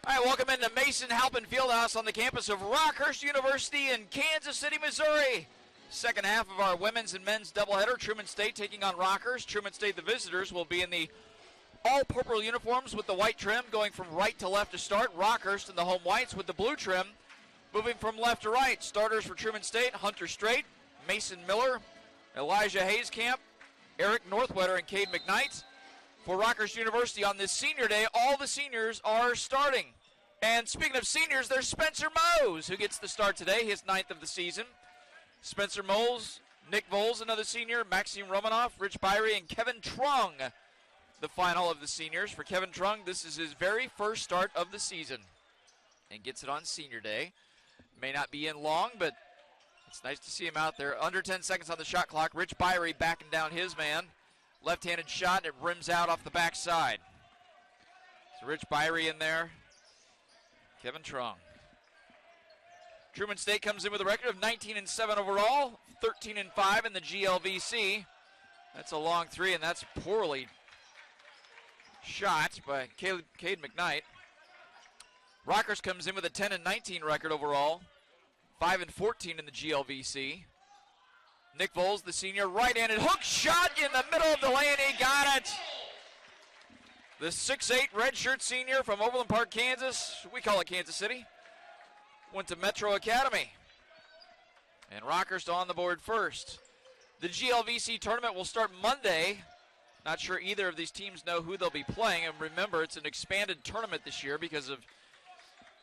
All right, welcome into Mason Halpin Fieldhouse on the campus of Rockhurst University in Kansas City, Missouri. Second half of our women's and men's doubleheader. Truman State taking on Rockhurst. Truman State, the visitors, will be in the all-purple uniforms with the white trim, going from right to left to start. Rockhurst in the home whites with the blue trim, moving from left to right. Starters for Truman State: Hunter Strait, Mason Miller, Elijah Hayskamp, Eric Northwetter, and Cade McKnight. For Rockhurst University on this senior day, all the seniors are starting. And speaking of seniors, there's Spencer Mose, who gets the start today, his 9th of the season. Spencer Mose, Nick Voles, another senior, Maxime Romanoff, Rich Byrie, and Kevin Trung, the final of the seniors. For Kevin Trung, this is his very first start of the season and gets it on senior day. May not be in long, but it's nice to see him out there. Under 10 seconds on the shot clock. Rich Byrie backing down his man. Left-handed shot, and it rims out off the backside. So Rich Byrie in there. Kevin Trung. Truman State comes in with a record of 19-7 overall, 13-5 in the GLVC. That's a long three, and that's poorly shot by Cade McKnight. Rockhurst comes in with a 10-19 record overall, 5-14 in the GLVC. Nick Voles, the senior, right-handed hook shot in the middle of the lane. He got it. The 6'8 redshirt senior from Overland Park, Kansas. We call it Kansas City. Went to Metro Academy. And Rockhurst on the board first. The GLVC tournament will start Monday. Not sure either of these teams know who they'll be playing. And remember, it's an expanded tournament this year because of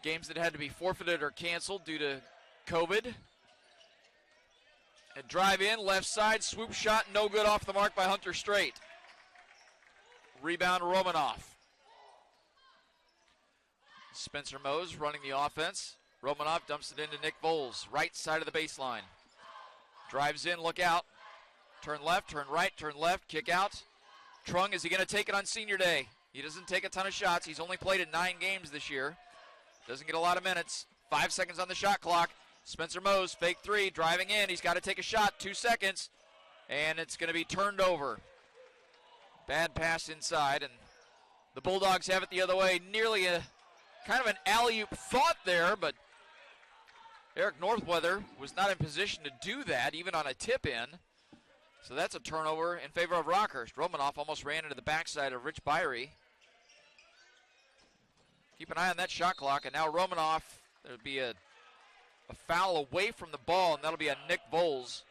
games that had to be forfeited or canceled due to COVID. A drive in, left side, swoop shot, no good, off the mark by Hunter Strait. Rebound, Romanoff. Spencer Mose running the offense. Romanoff dumps it into Nick Voles, right side of the baseline. Drives in, look out. Turn left, turn right, turn left, kick out. Trung, is he going to take it on senior day? He doesn't take a ton of shots. He's only played in 9 games this year. Doesn't get a lot of minutes. 5 seconds on the shot clock. Spencer Mose, fake three, driving in. He's got to take a shot, 2 seconds, and it's going to be turned over. Bad pass inside, and the Bulldogs have it the other way. Nearly a kind of an alley-oop thought there, but Eric Northwetter was not in position to do that, even on a tip-in. So that's a turnover in favor of Rockhurst. Romanoff almost ran into the backside of Rich Byrie. Keep an eye on that shot clock, and now Romanoff, there'll be a foul away from the ball, and that'll be a Nick Voles.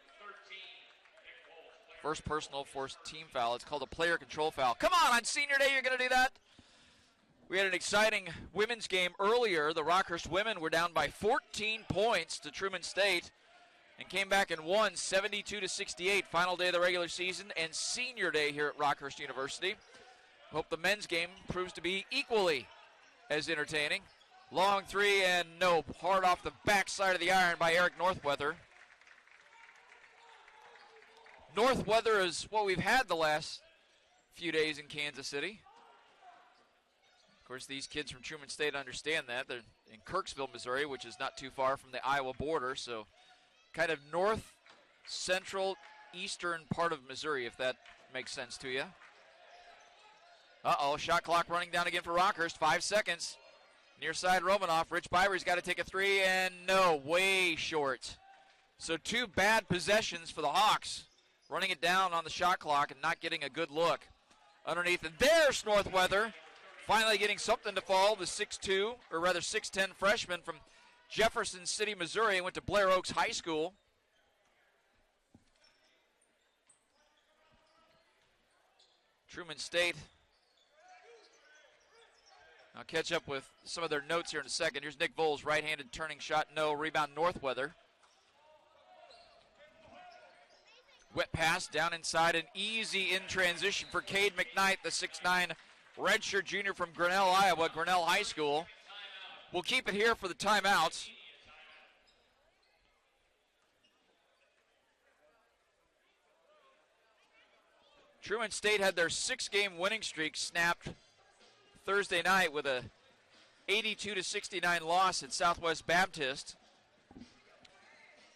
First personal, forced team foul. It's called a player control foul. Come on senior day you're going to do that? We had an exciting women's game earlier. The Rockhurst women were down by 14 points to Truman State and came back and won 72-68. Final day of the regular season and senior day here at Rockhurst University. Hope the men's game proves to be equally as entertaining. Long three, and no. Hard off the backside of the iron by Eric Northwetter. Northwetter is what we've had the last few days in Kansas City. Of course, these kids from Truman State understand that. They're in Kirksville, Missouri, which is not too far from the Iowa border, so kind of north, central, eastern part of Missouri, if that makes sense to you. Uh-oh, shot clock running down again for Rockhurst. 5 seconds. Near side, Romanoff. Rich Byrie's got to take a three, and no, way short. So 2 bad possessions for the Hawks. Running it down on the shot clock and not getting a good look. Underneath, and there's Northwetter. Finally getting something to fall. The 6'2", or rather 6'10" freshman from Jefferson City, Missouri. Went to Blair Oaks High School. Truman State. I'll catch up with some of their notes here in a second. Here's Nick Voles, right-handed turning shot, no. Rebound, Northwetter. Wet pass down inside, and easy in transition for Cade McKnight, the 6'9" redshirt junior from Grinnell, Iowa, Grinnell High School. We'll keep it here for the timeouts. Truman State had their 6-game winning streak snapped Thursday night with a 82-69 loss at Southwest Baptist.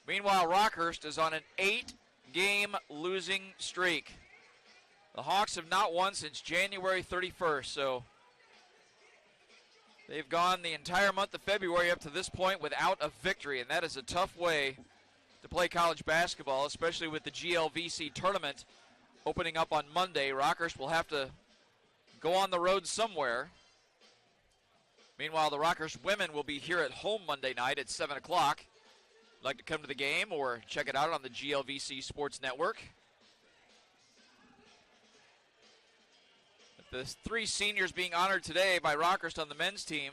Meanwhile, Rockhurst is on an 8-game losing streak. The Hawks have not won since January 31st, so They've gone the entire month of February up to this point without a victory, and that is a tough way to play college basketball, especially with the GLVC tournament opening up on Monday. Rockhurst will have to go on the road somewhere. Meanwhile, the Rockhurst women will be here at home Monday night at 7 o'clock. Like to come to the game or check it out on the GLVC Sports Network. The three seniors being honored today by Rockhurst on the men's team: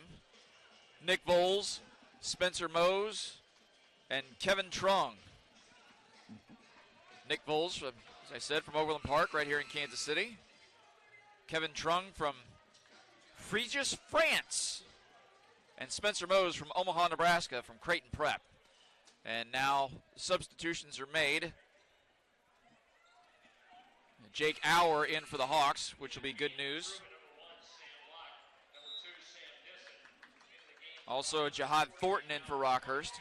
Nick Voles, Spencer Mose, and Kevin Trung. Nick Voles, as I said, from Overland Park right here in Kansas City. Kevin Trung from Fréjus, France. And Spencer Mose from Omaha, Nebraska, from Creighton Prep. And now substitutions are made. Jake Auer in for the Hawks, which will be good news. Also, Jihad Thornton in for Rockhurst.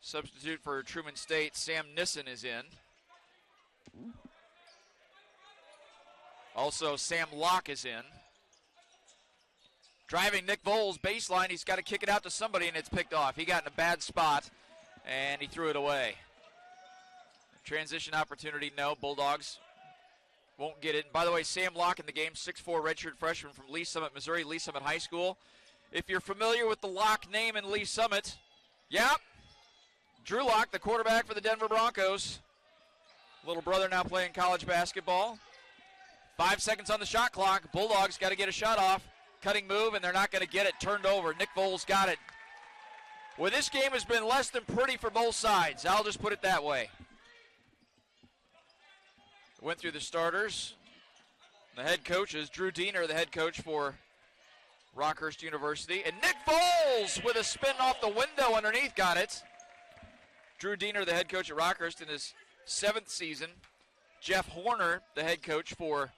Substitute for Truman State, Sam Nissen is in. Also, Sam Locke is in. Driving Nick Voles, baseline, he's got to kick it out to somebody, and it's picked off. He got in a bad spot, and he threw it away. Transition opportunity, no. Bulldogs won't get it. And by the way, Sam Locke in the game, 6'4", redshirt freshman from Lee Summit, Missouri, Lee Summit High School. If you're familiar with the Locke name in Lee Summit, yep, Drew Locke, the quarterback for the Denver Broncos. Little brother now playing college basketball. 5 seconds on the shot clock. Bulldogs got to get a shot off. Cutting move, and they're not going to get it. Turned over. Nick Voles got it. Well, this game has been less than pretty for both sides. I'll just put it that way. Went through the starters. The head coach is Drew Diener, the head coach for Rockhurst University. And Nick Voles with a spin off the window underneath, got it. Drew Diener, the head coach at Rockhurst in his 7th season. Jeff Horner, the head coach for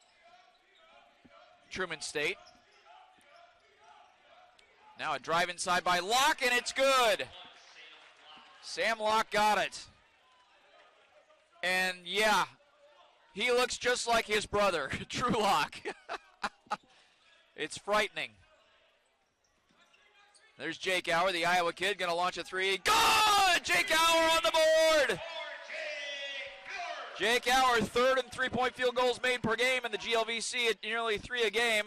Truman State. Now a drive inside by Locke, and it's good. Sam Locke got it. And yeah, he looks just like his brother, Drew Locke. It's frightening. There's Jake Auer, the Iowa kid, going to launch a three. Good! Jake Auer on the board! Jake Auer, 3rd in three-point field goals made per game in the GLVC at nearly 3 a game.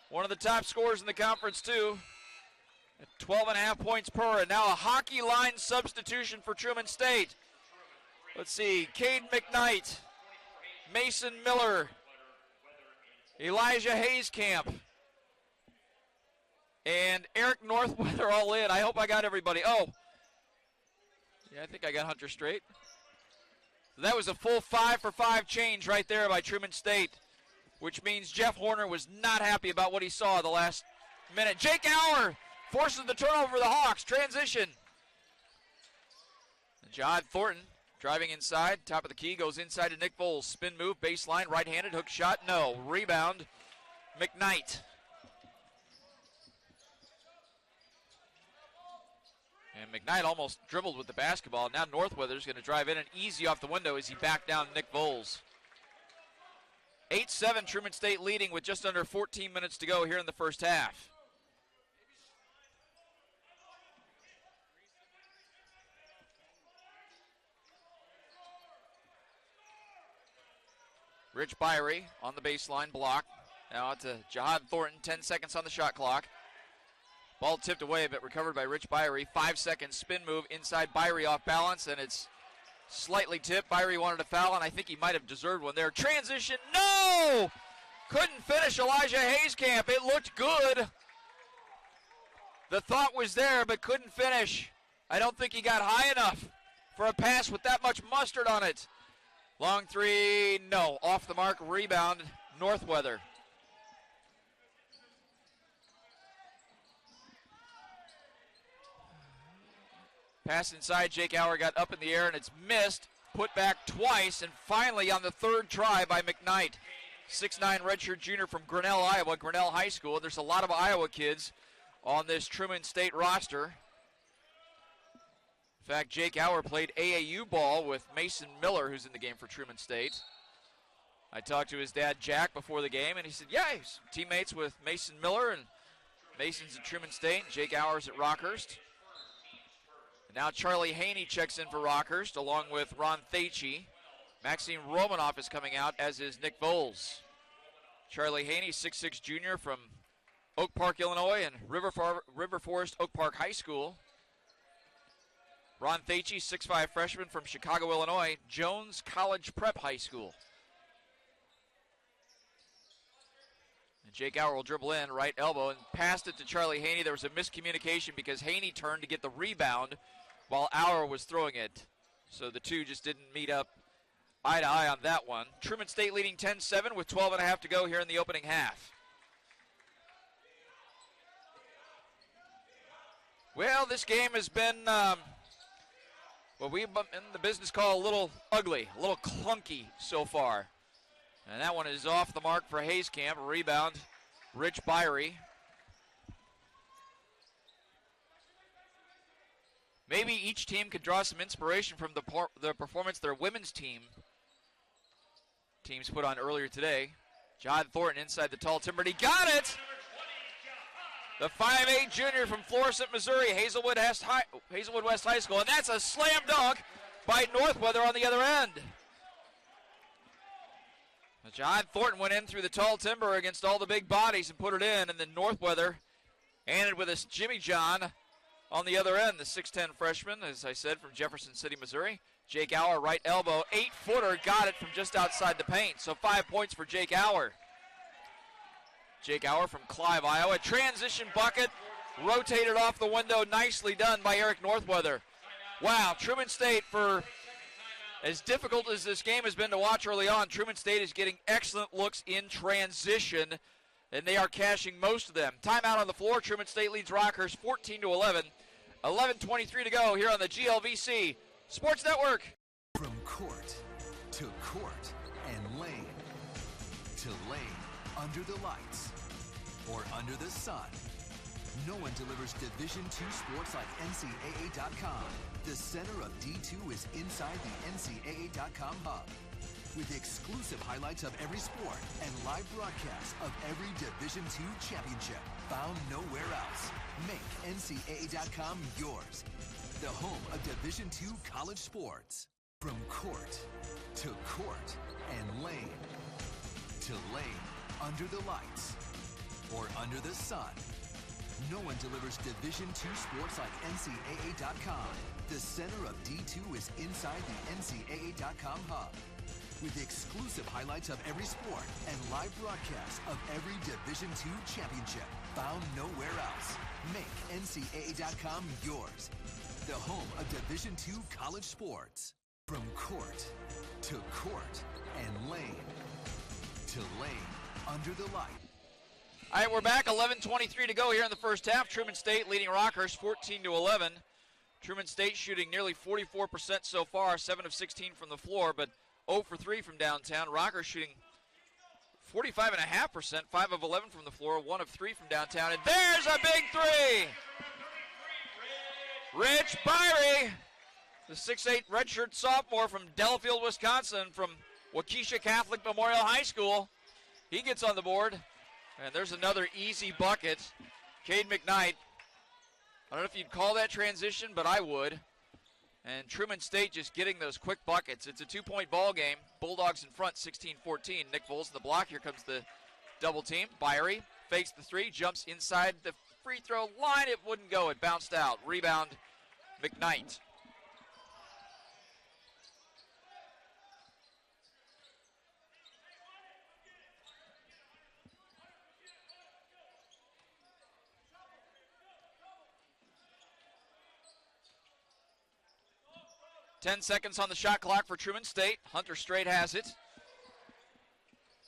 One of the top scorers in the conference, too. At 12.5 points per. And now a hockey line substitution for Truman State. Let's see. Cade McKnight, Mason Miller, Elijah Hayescamp, and Eric Northweather all in. I hope I got everybody. Oh, yeah, I think I got Hunter straight. So that was a full 5-for-5 change right there by Truman State, which means Jeff Horner was not happy about what he saw the last minute. Jake Auer forces the turnover for the Hawks. Transition. Jihad Thornton driving inside, top of the key, goes inside to Nick Voles. Spin move, baseline, right-handed, hook shot, no. Rebound, McKnight. And McKnight almost dribbled with the basketball. Now Northweather's going to drive in and easy off the window as he backed down Nick Voles. 8-7, Truman State leading with just under 14 minutes to go here in the first half. Rich Byrie on the baseline block. Now out to Jihad Thornton, 10 seconds on the shot clock. Ball tipped away, but recovered by Rich Byrie. 5 seconds spin move inside. Byrie off balance, and it's slightly tipped. Byrie wanted a foul, and I think he might have deserved one there. Transition, no! Couldn't finish Elijah Hayescamp. It looked good. The thought was there, but couldn't finish. I don't think he got high enough for a pass with that much mustard on it. Long three, no. Off the mark, rebound, Northweather. Pass inside, Jake Auer got up in the air, and it's missed. Put back twice, and finally on the 3rd try by McKnight. 6'9" redshirt junior from Grinnell, Iowa, Grinnell High School. There's a lot of Iowa kids on this Truman State roster. In fact, Jake Auer played AAU ball with Mason Miller, who's in the game for Truman State. I talked to his dad, Jack, before the game, and he said, yeah, he's teammates with Mason Miller, and Mason's at Truman State, Jake Hours at Rockhurst. And now Charlie Haney checks in for Rockhurst, along with Ron Thacey. Maxime Romanoff is coming out, as is Nick Voles. Charlie Haney, 6'6" junior from Oak Park, Illinois, and River Forest Oak Park High School. Ron Thacey, 6'5" freshman from Chicago, Illinois, Jones College Prep High School. And Jake Hour will dribble in, right elbow, and passed it to Charlie Haney. There was a miscommunication because Haney turned to get the rebound while Hour was throwing it. So the two just didn't meet up eye to eye on that one. Truman State leading 10-7 with 12.5 to go here in the opening half. Well, this game has been what we in the business call a little ugly, a little clunky so far. And that one is off the mark for Hayes Camp. A rebound, Rich Byrie. Maybe each team could draw some inspiration from the performance their women's teams put on earlier today. John Thornton inside the tall timber, and he got it! The 5'8" junior from Florissant, Missouri, Hazelwood West High School, and that's a slam dunk by Northweather on the other end. John Thornton went in through the tall timber against all the big bodies and put it in, and then Northweather ended with a Jimmy John on the other end. The 6'10" freshman, as I said, from Jefferson City, Missouri. Jake Hour, right elbow, 8-footer, got it from just outside the paint. So 5 points for Jake Hour. Jake Hour from Clive, Iowa. Transition bucket, rotated off the window. Nicely done by Eric Northweather. Wow, Truman State, for as difficult as this game has been to watch early on, Truman State is getting excellent looks in transition, and they are cashing most of them. Timeout on the floor. Truman State leads Rockhurst 14-11. 11:23 to go here on the GLVC Sports Network. From court to court and lane to lane, under the lights or under the sun, no one delivers Division II sports like NCAA.com. The center of D2 is inside the NCAA.com hub, with exclusive highlights of every sport and live broadcasts of every Division II championship found nowhere else. Make NCAA.com yours, the home of Division II college sports. From court to court and lane to lane, under the lights or under the sun, no one delivers Division II sports like NCAA.com. The center of D2 is inside the NCAA.com hub, with exclusive highlights of every sport and live broadcasts of every Division II championship found nowhere else. Make NCAA.com yours, the home of Division II college sports. From court to court and lane to lane, under the light. All right, we're back. 11:23 to go here in the first half. Truman State leading Rockhurst 14-11. Truman State shooting nearly 44% so far, 7 of 16 from the floor, but 0 for 3 from downtown. Rockhurst shooting 45.5%, 5 of 11 from the floor, 1 of 3 from downtown. And there's a big three! Rich Byrie, the 6'8" redshirt sophomore from Delafield, Wisconsin, from Waukesha Catholic Memorial High School. He gets on the board, and there's another easy bucket. Cade McKnight, I don't know if you'd call that transition, but I would. And Truman State just getting those quick buckets. It's a 2-point ball game. Bulldogs in front, 16-14. Nick Voles in the block. Here comes the double team. Byrie fakes the three, jumps inside the free throw line. It wouldn't go. It bounced out. Rebound, McKnight. Ten seconds on the shot clock for Truman State. Hunter Strait has it.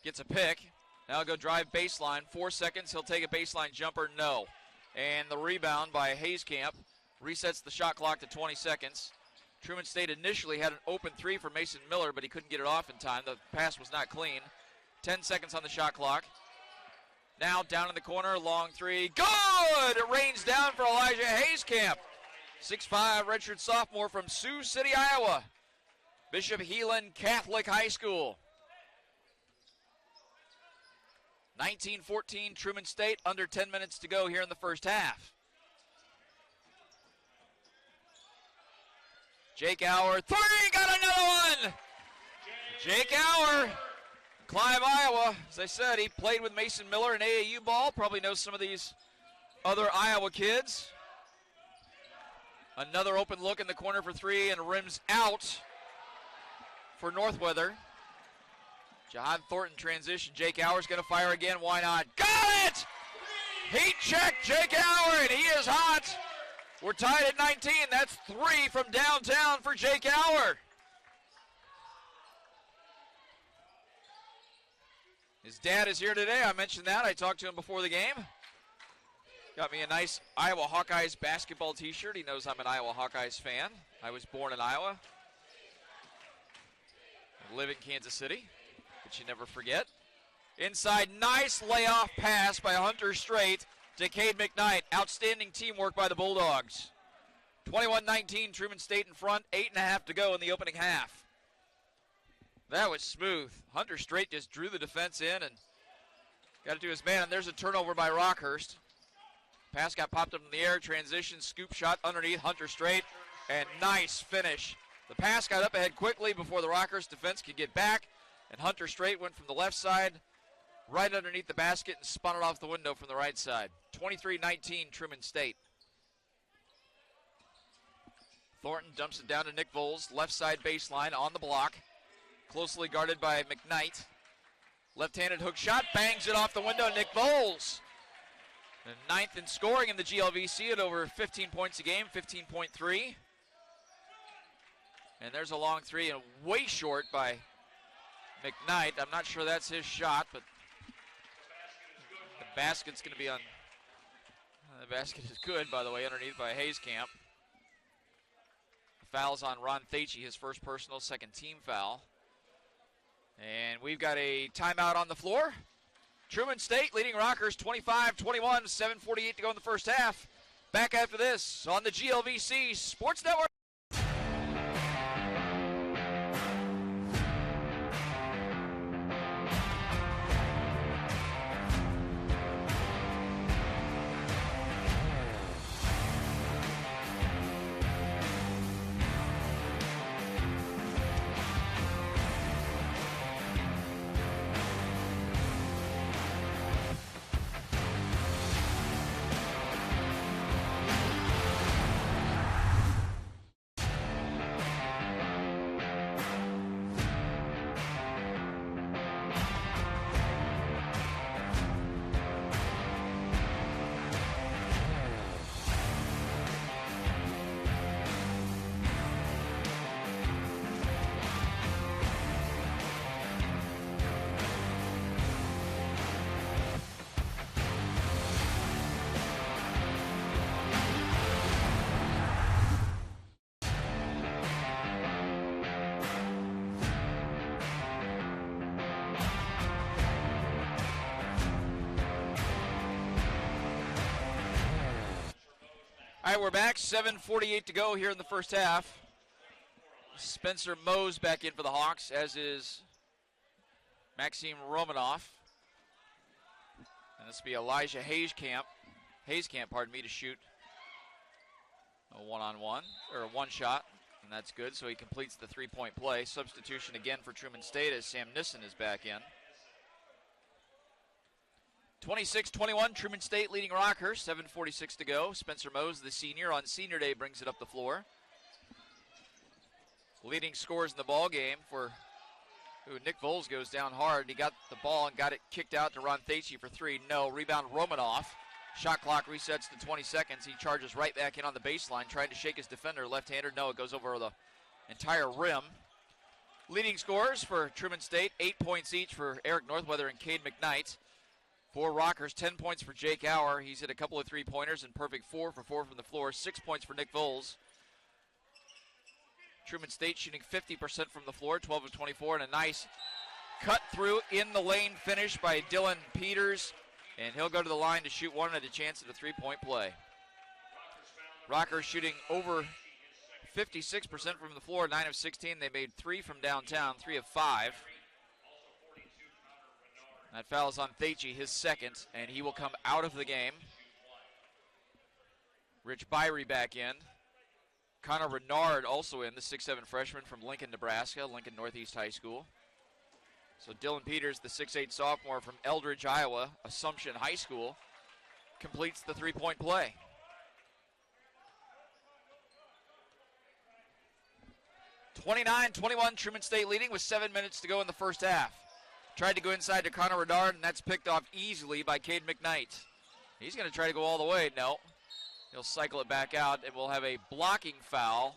Gets a pick. Now he'll go drive baseline. 4 seconds. He'll take a baseline jumper. No. And the rebound by Hayskamp resets the shot clock to 20 seconds. Truman State initially had an open three for Mason Miller, but he couldn't get it off in time. The pass was not clean. 10 seconds on the shot clock. Now down in the corner. Long three. Good! It rains down for Elijah Hayskamp. 6'5", redshirt sophomore from Sioux City, Iowa. Bishop Heelan Catholic High School. 19-14 Truman State, under 10 minutes to go here in the first half. Jake Auer, three, got another one! Jake Auer, Clive, Iowa. As I said, he played with Mason Miller in AAU ball, probably knows some of these other Iowa kids. Another open look in the corner for three and rims out for Northweather. Jahan Thornton transition. Jake Auer's going to fire again. Why not? Got it! Heat check, Jake Auer, and he is hot. We're tied at 19. That's three from downtown for Jake Auer. His dad is here today. I mentioned that. I talked to him before the game. Got me a nice Iowa Hawkeyes basketball t-shirt. He knows I'm an Iowa Hawkeyes fan. I was born in Iowa. I live in Kansas City, which you never forget. Inside, nice layoff pass by Hunter Strait to Cade McKnight. Outstanding teamwork by the Bulldogs. 21-19, Truman State in front. 8.5 to go in the opening half. That was smooth. Hunter Strait just drew the defense in and got it to his man. And there's a turnover by Rockhurst. Pass got popped up in the air. Transition, scoop shot underneath Hunter Strait. And nice finish. The pass got up ahead quickly before the Rockhurst defense could get back. And Hunter Strait went from the left side right underneath the basket and spun it off the window from the right side. 23-19, Truman State. Thornton dumps it down to Nick Voles. Left side baseline on the block. Closely guarded by McKnight. Left-handed hook shot, bangs it off the window. Nick Voles. And ninth in scoring in the GLVC at over 15 points a game, 15.3. And there's a long three and way short by McKnight. I'm not sure that's his shot, but the basket's going to be on. The basket is good, by the way, underneath by Hayescamp. The foul's on Ron Thacey, his first personal, second team foul. And we've got a timeout on the floor. Truman State leading Rockhurst 25-21, 7:48 to go in the first half. Back after this on the GLVC Sports Network. All right, we're back. 7:48 to go here in the first half. Spencer Mose back in for the Hawks, as is Maxime Romanoff. And this will be Elijah Hayescamp, to shoot a one-on-one, or a one-shot, and that's good, so he completes the three-point play. Substitution again for Truman State as Sam Nissen is back in. 26-21, Truman State leading Rockhurst, 7:46 to go. Spencer Mose, the senior, on senior day brings it up the floor. Leading scorers in the ball game for Nick Voles goes down hard. He got the ball and got it kicked out to Ron Thacey for three. No, rebound Romanoff. Shot clock resets to 20 seconds. He charges right back in on the baseline, trying to shake his defender. Left-hander, no, it goes over the entire rim. Leading scorers for Truman State, 8 points each for Eric Northweather and Cade McKnight. For Rockhurst, 10 points for Jake Auer. He's hit a couple of three-pointers and perfect 4 for 4 from the floor. 6 points for Nick Voles. Truman State shooting 50% from the floor, 12 of 24, and a nice cut through in the lane finish by Dylan Peters. And he'll go to the line to shoot one and a chance at a three-point play. Rockhurst shooting over 56% from the floor, 9 of 16. They made 3 from downtown, 3 of 5. That foul is on Thacey, his second, and he will come out of the game. Rich Byrie back in. Connor Renard also in, the 6'7 freshman from Lincoln, Nebraska, Lincoln Northeast High School. So Dylan Peters, the 6'8 sophomore from Eldridge, Iowa, Assumption High School, completes the three-point play. (29-21), Truman State leading with 7 minutes to go in the first half. Tried to go inside to Connor Renard, and that's picked off easily by Cade McKnight. He's going to try to go all the way. No. He'll cycle it back out, and we'll have a blocking foul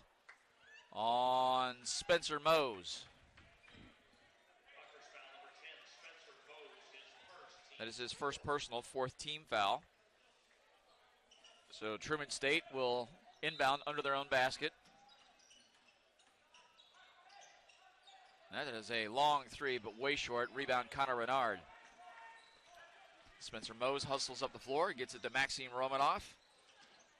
on Spencer Mose. That is his first personal, fourth team foul. So Truman State will inbound under their own basket. That is a long three, but way short. Rebound, Connor Renard. Spencer Mose hustles up the floor, gets it to Maxime Romanoff.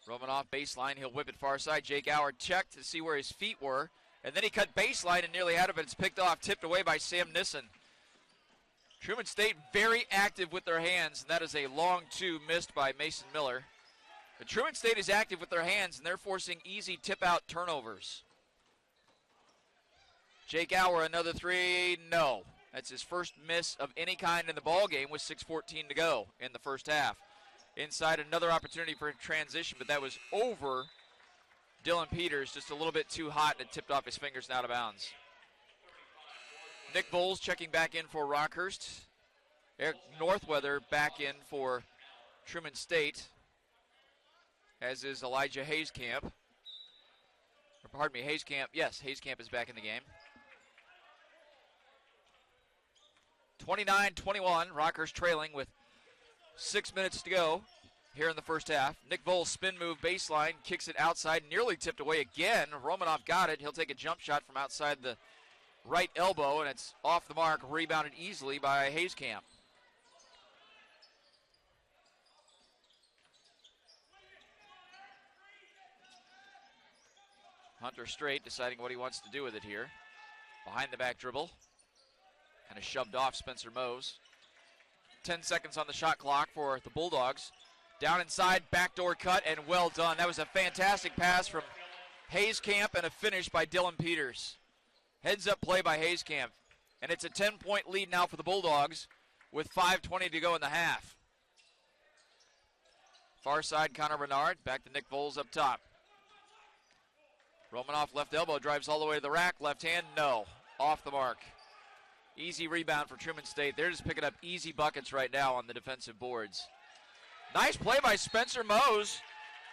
Romanoff baseline, he'll whip it far side. Jake Auer checked to see where his feet were, and then he cut baseline and nearly had it, but it's picked off, tipped away by Sam Nissen. Truman State very active with their hands, and that is a long two missed by Mason Miller. But Truman State is active with their hands, and they're forcing easy tip-out turnovers. Jake Auer, another three, no. That's his first miss of any kind in the ball game with 6:14 to go in the first half. Inside, another opportunity for a transition, but that was over Dylan Peters, just a little bit too hot, and it tipped off his fingers and out of bounds. Nick Voles checking back in for Rockhurst. Eric Northweather back in for Truman State, as is Elijah Hayskamp. Or pardon me, Hayskamp. Yes, Hayskamp is back in the game. 29-21, Rockhurst trailing with 6 minutes to go here in the first half. Nick Voles spin move baseline, kicks it outside, nearly tipped away again. Romanoff got it. He'll take a jump shot from outside the right elbow, and it's off the mark, rebounded easily by Hayskamp. Hunter Straight deciding what he wants to do with it here. Behind the back dribble. Kind of shoved off Spencer Mose. 10 seconds on the shot clock for the Bulldogs. Down inside, backdoor cut, and well done. That was a fantastic pass from Hayskamp and a finish by Dylan Peters. Heads up play by Hayskamp. And it's a 10-point lead now for the Bulldogs with 5:20 to go in the half. Far side, Connor Renard. Back to Nick Voles up top. Romanoff left elbow, drives all the way to the rack. Left hand, no. Off the mark. Easy rebound for Truman State. They're just picking up easy buckets right now on the defensive boards. Nice play by Spencer Mose.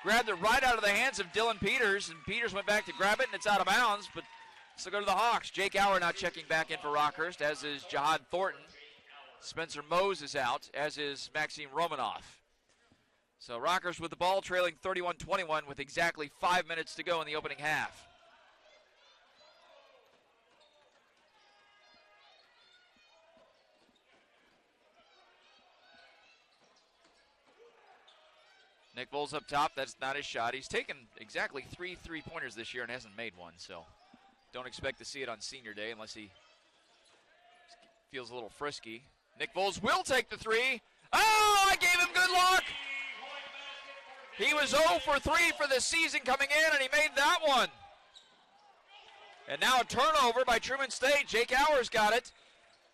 Grabbed it right out of the hands of Dylan Peters, and Peters went back to grab it, and it's out of bounds, but still go to the Hawks. Jake Auer now checking back in for Rockhurst, as is Jahad Thornton. Spencer Mose is out, as is Maxime Romanoff. So Rockhurst with the ball, trailing 31-21 with exactly 5 minutes to go in the opening half. Nick Voles up top. That's not his shot. He's taken exactly 3 3-pointers this year and hasn't made one, so don't expect to see it on senior day unless he feels a little frisky. Nick Voles will take the three. Oh, I gave him good luck. He was 0 for 3 for the season coming in, and he made that one. And now a turnover by Truman State. Jake Auer's got it.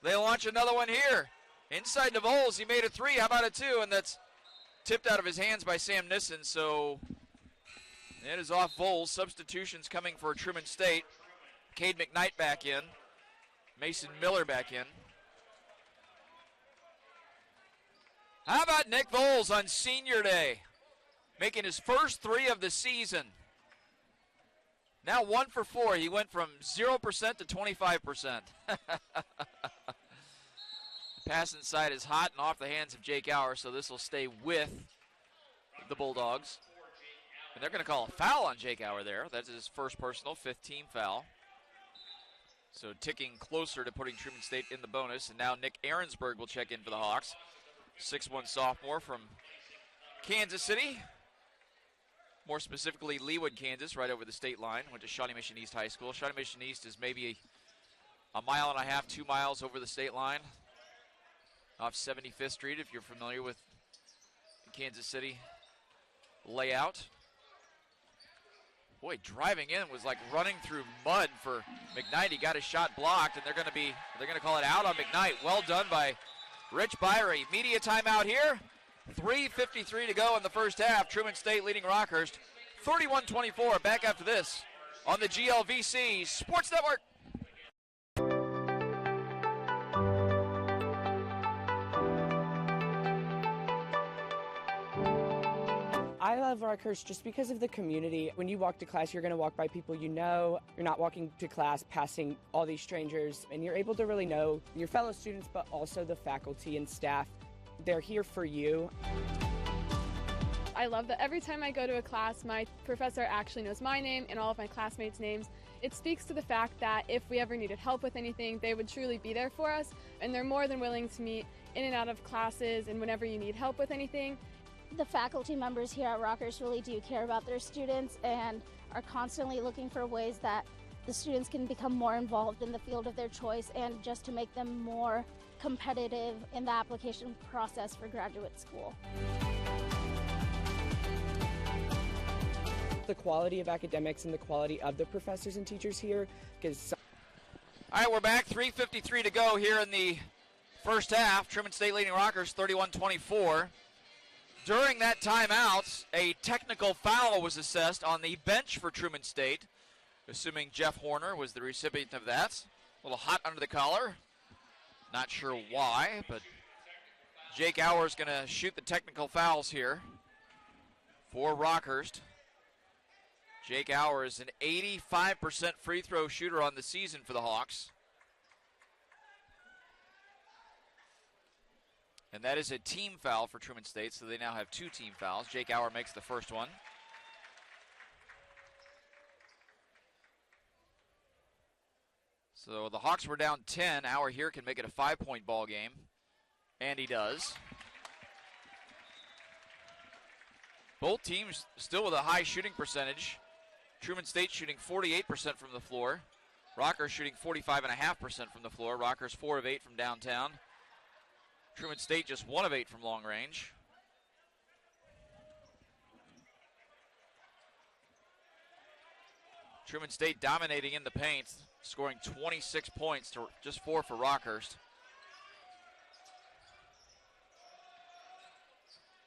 They launch another one here. Inside to Voles, he made a 3. How about a 2? And that's tipped out of his hands by Sam Nissen, so it is off Voles. Substitutions coming for Truman State. Cade McKnight back in. Mason Miller back in. How about Nick Voles on senior day? Making his first 3 of the season. Now 1 for 4. He went from 0% to 25%. Pass inside is hot and off the hands of Jake Auer, so this will stay with the Bulldogs. And they're going to call a foul on Jake Auer there. That's his first personal, 5th team foul. So ticking closer to putting Truman State in the bonus. And now Nick Ahrensberg will check in for the Hawks. 6'1 sophomore from Kansas City. More specifically, Leawood, Kansas, right over the state line. Went to Shawnee Mission East High School. Shawnee Mission East is maybe a mile and a half, 2 miles over the state line. off 75th Street if you're familiar with the Kansas City layout. Boy, driving in was like running through mud for McKnight. He got his shot blocked, and they're going to call it out on McKnight. Well done by Rich Byrie. Media timeout here. 3:53 to go in the first half. Truman State leading Rockhurst 31-24. Back after this on the GLVC Sports Network. I love Rockhurst just because of the community. When you walk to class, you're going to walk by people you know. You're not walking to class passing all these strangers, and you're able to really know your fellow students, but also the faculty and staff. They're here for you. I love that every time I go to a class, my professor actually knows my name and all of my classmates' names. It speaks to the fact that if we ever needed help with anything, they would truly be there for us, and they're more than willing to meet in and out of classes and whenever you need help with anything. The faculty members here at Rockhurst really do care about their students and are constantly looking for ways that the students can become more involved in the field of their choice and just to make them more competitive in the application process for graduate school. The quality of academics and the quality of the professors and teachers here. All right, we're back. 3:53 to go here in the first half. Truman State leading Rockhurst 31-24. During that timeout, a technical foul was assessed on the bench for Truman State, assuming Jeff Horner was the recipient of that. A little hot under the collar. Not sure why, but Jake Auer is going to shoot the technical fouls here for Rockhurst. Jake Auer is an 85% free throw shooter on the season for the Hawks. And that is a team foul for Truman State, so they now have 2 team fouls. Jake Auer makes the first one. So the Hawks were down 10. Auer here can make it a 5-point ball game, and he does. Both teams still with a high shooting percentage. Truman State shooting 48% from the floor. Rockhurst shooting 45.5% from the floor. Rockhurst 4 of 8 from downtown. Truman State just 1 of 8 from long range. Truman State dominating in the paint, scoring 26 points to just 4 for Rockhurst.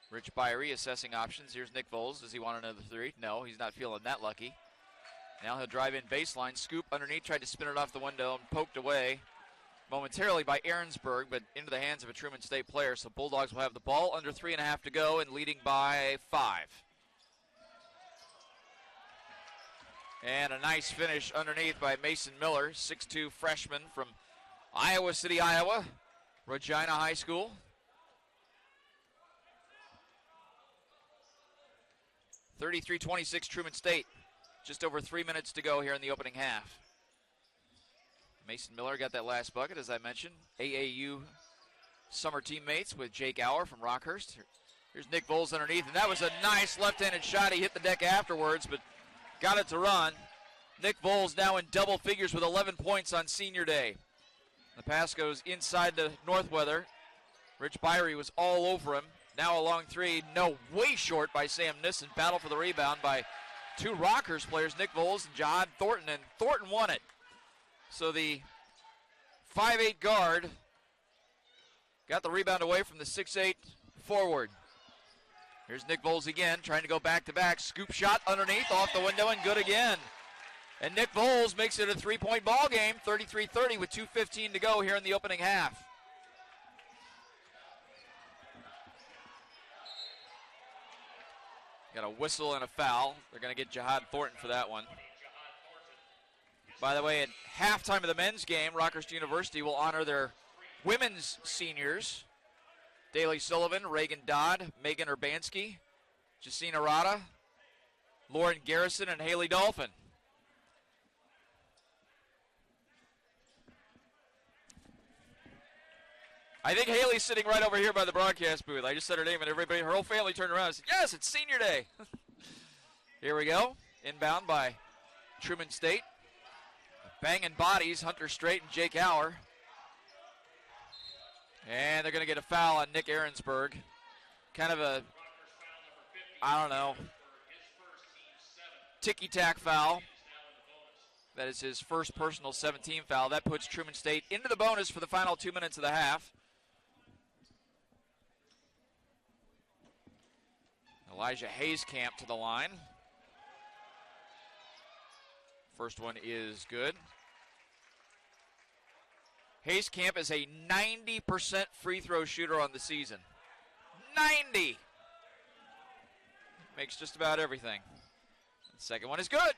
Rich Byrie assessing options. Here's Nick Voles. Does he want another 3? No, he's not feeling that lucky. Now he'll drive in baseline, scoop underneath, tried to spin it off the window and poked away momentarily by Aaronsburg, but into the hands of a Truman State player. So Bulldogs will have the ball, under 3.5 to go, and leading by 5. And a nice finish underneath by Mason Miller, 6'2 freshman from Iowa City, Iowa, Regina High School. (33-26) Truman State. Just over 3 minutes to go here in the opening half. Mason Miller got that last bucket, as I mentioned. AAU summer teammates with Jake Auer from Rockhurst. Here's Nick Voles underneath, and that was a nice left-handed shot. He hit the deck afterwards, but got it to run. Nick Voles now in double figures with 11 points on senior day. The pass goes inside to Northweather. Rich Byrie was all over him. Now a long 3, no, way short by Sam Nissen. Battle for the rebound by 2 Rockhurst players, Nick Voles and Jahad Thornton, and Thornton won it. So the 5'8 guard got the rebound away from the 6'8 forward. Here's Nick Voles again, trying to go back-to-back. Scoop shot underneath, off the window, and good again. And Nick Voles makes it a 3-point ball game, 33-30 with 2:15 to go here in the opening half. Got a whistle and a foul. They're going to get Jahad Thornton for that one. By the way, at halftime of the men's game, Rockhurst University will honor their women's seniors. Daly Sullivan, Reagan Dodd, Megan Urbanski, Jacina Rada, Lauren Garrison, and Haley Dolphin. I think Haley's sitting right over here by the broadcast booth. I just said her name, and everybody, her whole family turned around and said, yes, it's senior day. Here we go. Inbound by Truman State. Banging bodies, Hunter Strait and Jake Auer. And they're going to get a foul on Nick Ahrensberg. Kind of a, I don't know, ticky-tack foul. That is his first personal 17 foul. That puts Truman State into the bonus for the final 2 minutes of the half. Elijah Hayescamp to the line. First one is good. Hayescamp is a 90% free throw shooter on the season. 90! Makes just about everything. The second one is good.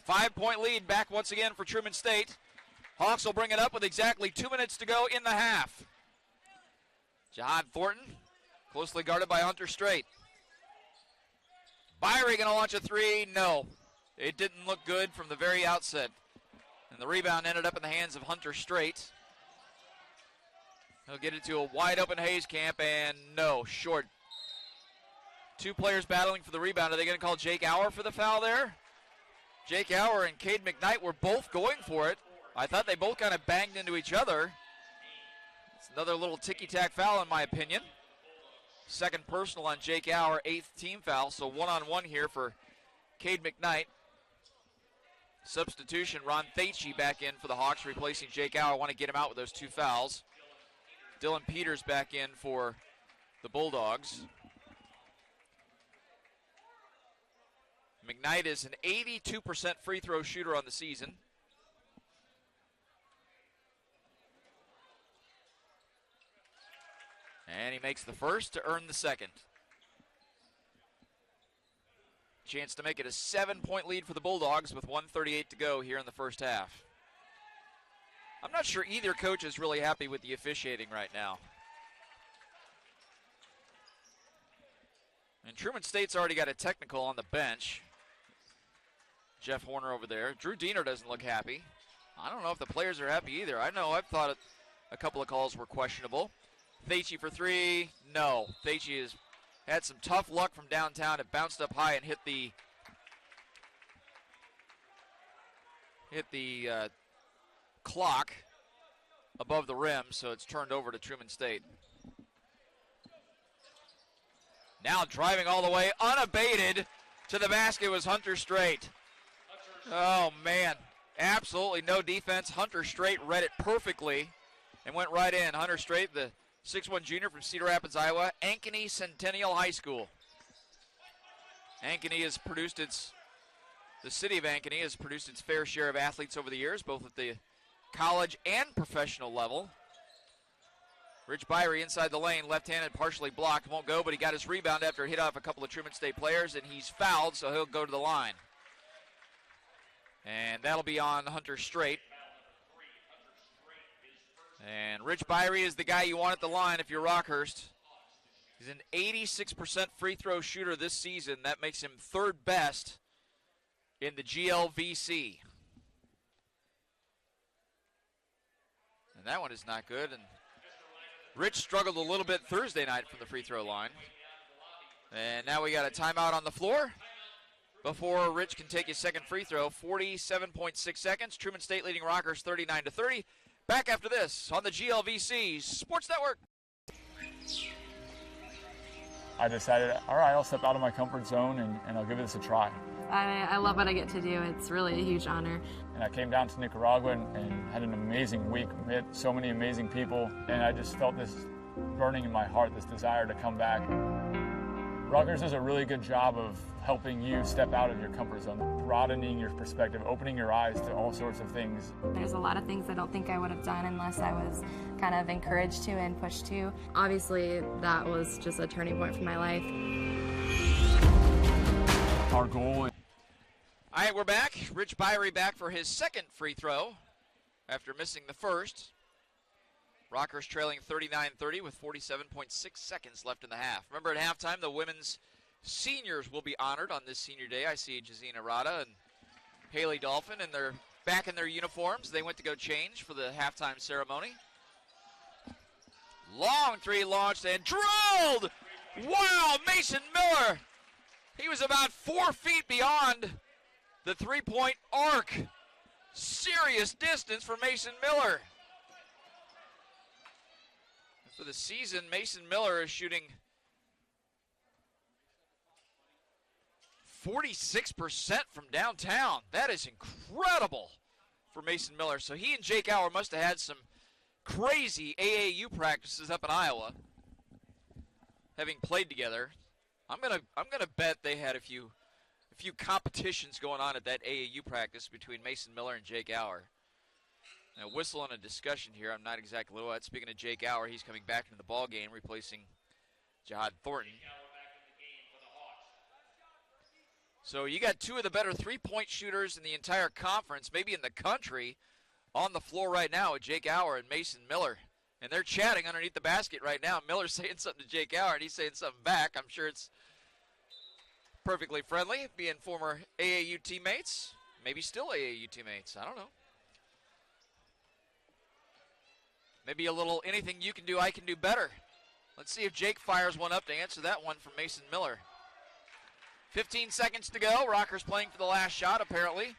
5-point lead back once again for Truman State. Hawks will bring it up with exactly 2 minutes to go in the half. Jahad Thornton, closely guarded by Hunter Strait. Byrie going to launch a three. No. It didn't look good from the very outset. And the rebound ended up in the hands of Hunter Strait. He'll get it to a wide open Hayescamp, and no, short. Two players battling for the rebound. Are they going to call Jake Auer for the foul there? Jake Auer and Cade McKnight were both going for it. I thought they both kind of banged into each other. It's another little ticky-tack foul in my opinion. Second personal on Jake Auer, 8th team foul, so one-on-one here for Cade McKnight. Substitution, Ron Thacey back in for the Hawks, replacing Jake Auer. Want to get him out with those two fouls. Dylan Peters back in for the Bulldogs. McKnight is an 82% free throw shooter on the season. And he makes the first to earn the second. Chance to make it a 7-point lead for the Bulldogs with 1:38 to go here in the first half. I'm not sure either coach is really happy with the officiating right now. And Truman State's already got a technical on the bench. Jeff Horner over there. Drew Diener doesn't look happy. I don't know if the players are happy either. I know I've thought a couple of calls were questionable. Thacey for three. No. Thacey has had some tough luck from downtown. It bounced up high and hit the clock above the rim, so it's turned over to Truman State. Now driving all the way, unabated to the basket was Hunter Strait. Oh, man. Absolutely no defense. Hunter Strait read it perfectly and went right in. Hunter Strait, the 6'1 junior from Cedar Rapids, Iowa, Ankeny Centennial High School. The city of Ankeny has produced its fair share of athletes over the years, both at the college and professional level. Rich Byrie inside the lane, left-handed, partially blocked, won't go, but he got his rebound after he hit off a couple of Truman State players, and he's fouled, so he'll go to the line. And that'll be on Hunter Strait. And Rich Byrie is the guy you want at the line if you're Rockhurst. He's an 86% free throw shooter this season. That makes him third best in the GLVC. And that one is not good. And Rich struggled a little bit Thursday night from the free throw line. And now we got a timeout on the floor before Rich can take his second free throw. 47.6 seconds. Truman State leading Rockhurst 39-30. Back after this on the GLVC Sports Network. I decided, all right, I'll step out of my comfort zone and I'll give this a try. I love what I get to do. It's really a huge honor. And I came down to Nicaragua and had an amazing week. Met so many amazing people, and I just felt this burning in my heart, this desire to come back. Rockhurst does a really good job of helping you step out of your comfort zone, broadening your perspective, opening your eyes to all sorts of things. There's a lot of things I don't think I would have done unless I was kind of encouraged to and pushed to. Obviously, that was just a turning point for my life. Our goal. All right, we're back. Rich Byrie back for his second free throw after missing the first. Rockhurst trailing 39-30 with 47.6 seconds left in the half. Remember, at halftime, the women's seniors will be honored on this senior day. I see Jazina Rada and Haley Dolphin, and they're back in their uniforms. They went to go change for the halftime ceremony. Long three launched and drilled! Wow, Mason Miller! He was about 4 feet beyond the three-point arc. Serious distance for Mason Miller. For the season, Mason Miller is shooting 46% from downtown. That is incredible for Mason Miller. So he and Jake Auer must have had some crazy AAU practices up in Iowa, having played together. I'm gonna bet they had a few competitions going on at that AAU practice between Mason Miller and Jake Auer. Now, whistle and a discussion here. I'm not exactly what. Speaking of Jake Auer, he's coming back into the ball game, replacing Jihad Thornton. So you got two of the better three-point shooters in the entire conference, maybe in the country, on the floor right now with Jake Auer and Mason Miller. And they're chatting underneath the basket right now. Miller's saying something to Jake Auer, and he's saying something back. I'm sure it's perfectly friendly, being former AAU teammates, maybe still AAU teammates. I don't know. Maybe a little anything you can do, I can do better. Let's see if Jake fires one up to answer that one from Mason Miller. 15 seconds to go. Rockhurst playing for the last shot, apparently.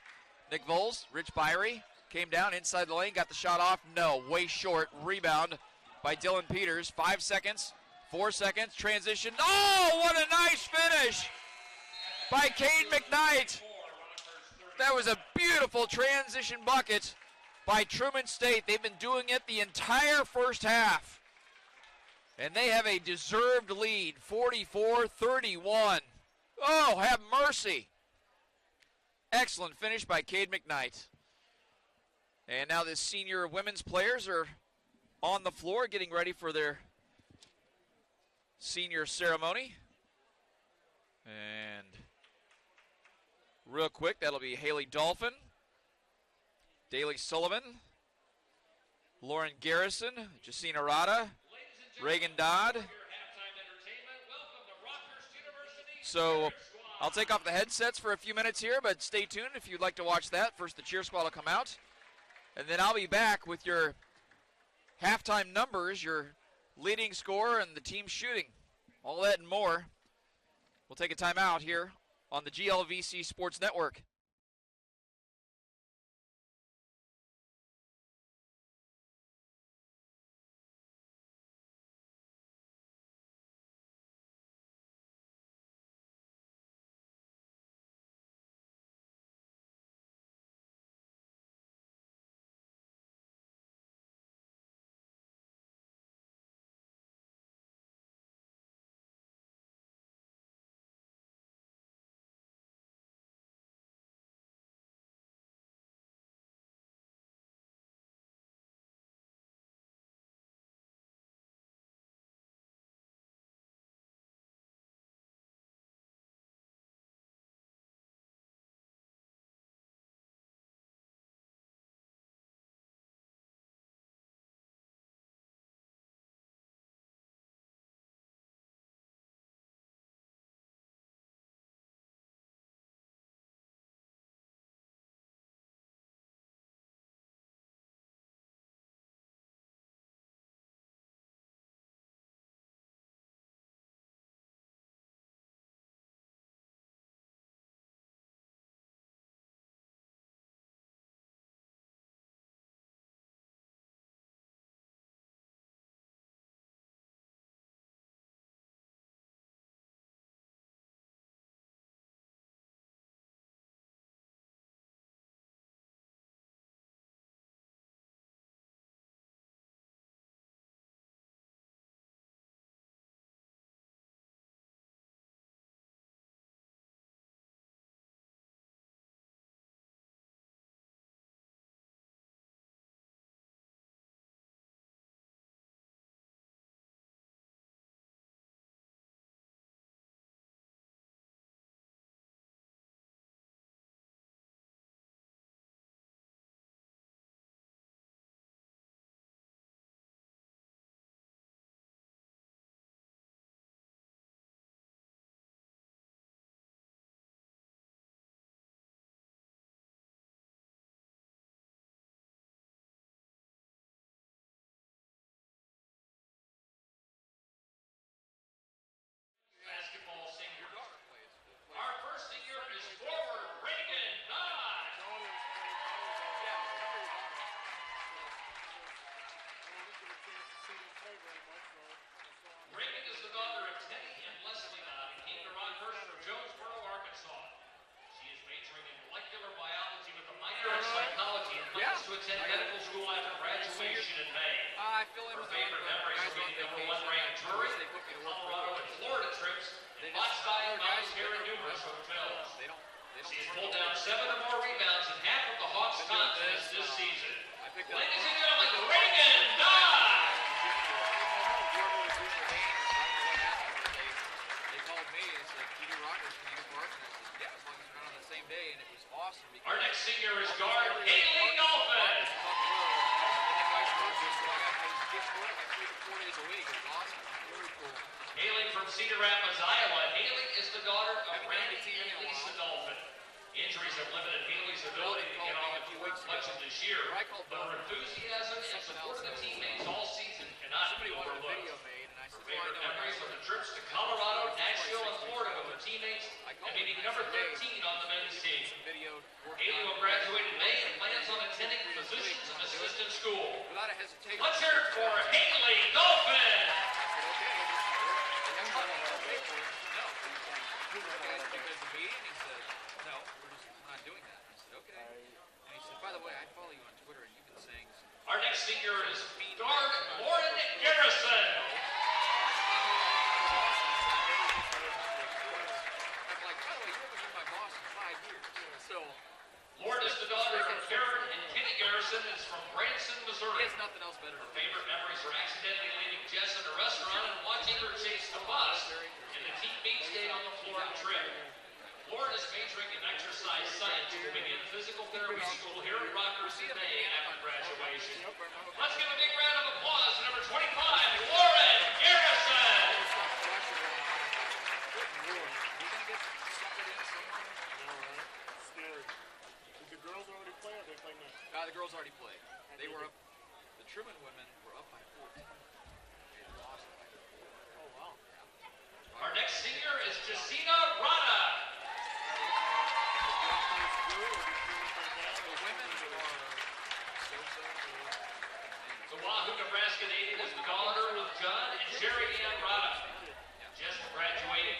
Nick Voles, Rich Byrie, came down inside the lane, got the shot off. No, way short. Rebound by Dylan Peters. 5 seconds, 4 seconds, transition. Oh, what a nice finish by Cade McKnight. That was a beautiful transition bucket by Truman State. They've been doing it the entire first half. And they have a deserved lead, 44-31. Oh, have mercy. Excellent finish by Cade McKnight. And now the senior women's players are on the floor getting ready for their senior ceremony. And real quick, that'll be Haley Dolphin, Daly Sullivan, Lauren Garrison, Jacina Rada, Reagan Dodd. So I'll take off the headsets for a few minutes here, but stay tuned if you'd like to watch that. First, the cheer squad will come out, and then I'll be back with your halftime numbers, your leading scorer, and the team shooting. All that and more. We'll take a timeout here on the GLVC Sports Network. Her favorite memories of being #1 ranked touring, Colorado and Florida trips, and lifestyle miles here in numerous hotels. She's pulled down 7 or more rebounds in half of the Hawks contest this season. Ladies and gentlemen, Reagan Dodd! They called me and said, "You do Rockhurst, can you go for Arkansas?" I said, "Yeah, as long as we're not on the same day," and it was awesome. Our next senior is guard Haley Dolphin. Haley from Cedar Rapids, Iowa. Haley is the daughter of Randy and Lisa Dolphin. Injuries have limited Haley's ability to get on the court much of this year, but her enthusiasm and support of the teammates all season cannot be overlooked. Her favorite memories are the trips to Colorado, Nashville, and Florida with her teammates, and meeting number 13 on the men's team. Haley will graduate in May and plans on attending physician's assistant school. Let's hear it for Haley Dolphin! Because of me, and he said, "No, we're not doing that." I said, "Okay." And he said, "By the way, I follow you on Twitter, and you've been saying some." Our next senior is guard Lauren Garrison. I'm like, "By the way, you've been my boss for 5 years." So Lauren is the daughter of Karen and Kenny Garrison, is from Branson, Missouri. he has nothing else better to Her do. favorite memories are accidentally leaving Jess in a restaurant and watching her chase the bus and the team beach day on the Florida trip. Lauren is majoring in exercise science to begin physical therapy school here at Rockhurst in May after graduation. Let's give a big round of applause to number 25, Lauren Garrison. Did the girls already play or they play now? The girls already played. They were up. The Truman women were up by 14. Oh, wow. Our next senior is Jacina Rada. The women are so-so. The Wahoo, Nebraska native is the daughter of John and Sherry Ann Rada. Just graduated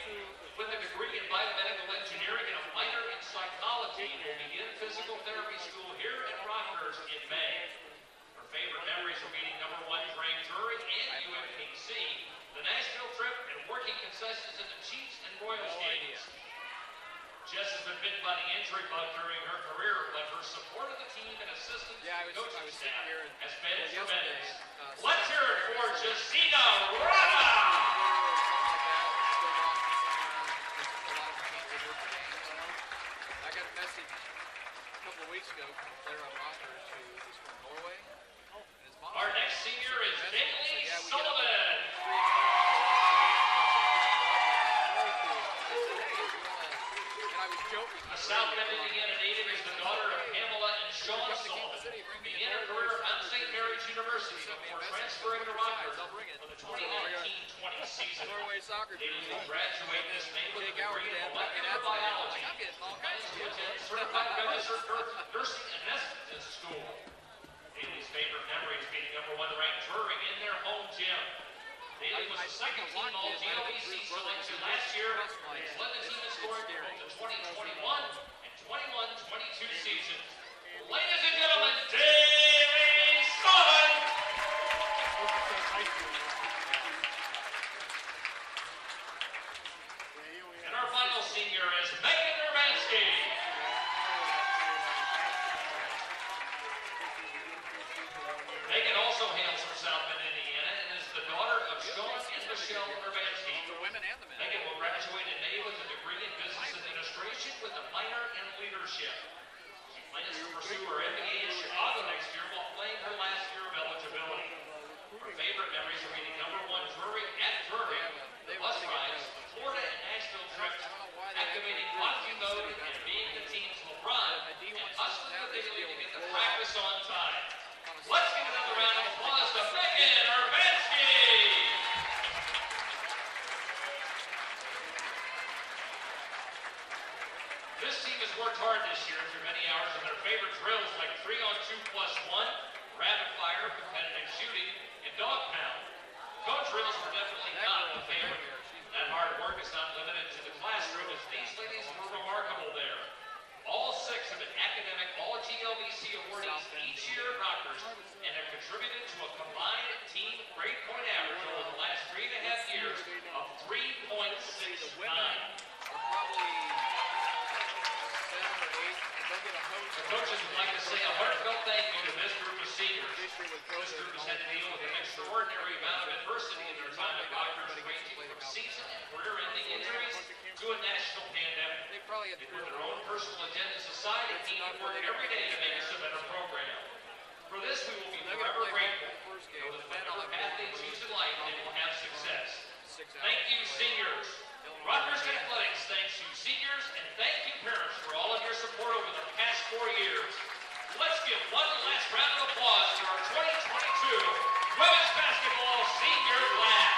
with a degree in biomedical engineering and a minor in psychology and will begin physical therapy school here at Rockhurst in May. Her favorite memories are meeting #1 ranked touring and UMKC, the Nashville trip, and working concessions at the Chiefs and Royals games. Jess has been bitten by the injury bug during her career, but her support of the team and assistance and coaching staff has been tremendous. Let's hear it for Jacina Rada! I got a message a couple of weeks ago from a player on Rockhurst who is from Norway. And his mom Our next senior is Bailey Sullivan. And I was joking. A South Bend, Indiana native is the daughter of Pamela and Sean Sullivan. Began her career at St. Mary's University before transferring to Rockhurst for the 2019-20 season. Norway soccer Bailey team. will graduate this May with a Jake Howard degree in dad, molecular that's biology. I'm getting all kinds Plans of to attend certified registered nursing anesthetist school. Bailey's favorite memories being #1 ranked touring in their home gym. Bailey was the second team all GLBC selection last year and has led the team in scoring for both the 2021 and 21-22 seasons. Ladies and gentlemen, Bailey Sullivan! And our final senior is Megan Urbanski. Megan also hails from South Bend, Indiana, and is the daughter of Sean and Michelle Urbanski. The women and the men. Megan will graduate in May with a degree in business administration with a minor in leadership. She plans to pursue her MBA in Chicago next year while playing her last year of eligibility. Her favorite memories are meeting #1 Drury at Drury, the bus rides, Florida and Nashville trips, activating hockey mode and being the team's LeBron, and hustling with Italy to get to practice on time. Let's give another round of applause to Megan Urbanski! This team has worked hard this year through many hours of their favorite drills like 3-on-2+1, rapid fire, competitive shooting, and dog pound. Coach drills were definitely not the favorite. That hard work is not limited to the classroom, as these ladies were remarkable there. All 6 have been academic all GLBC awardees each year at Rockhurst and have contributed to a combined team with their own personal agendas aside and team work every day to make us a better program. For this, we will be forever grateful. Know that no matter the path they choose in life, they will have success. Thank you, seniors. Rockhurst Athletics thanks you, seniors, and thank you, parents, for all of your support over the past 4 years. Let's give one last round of applause for our 2022 women's basketball senior class.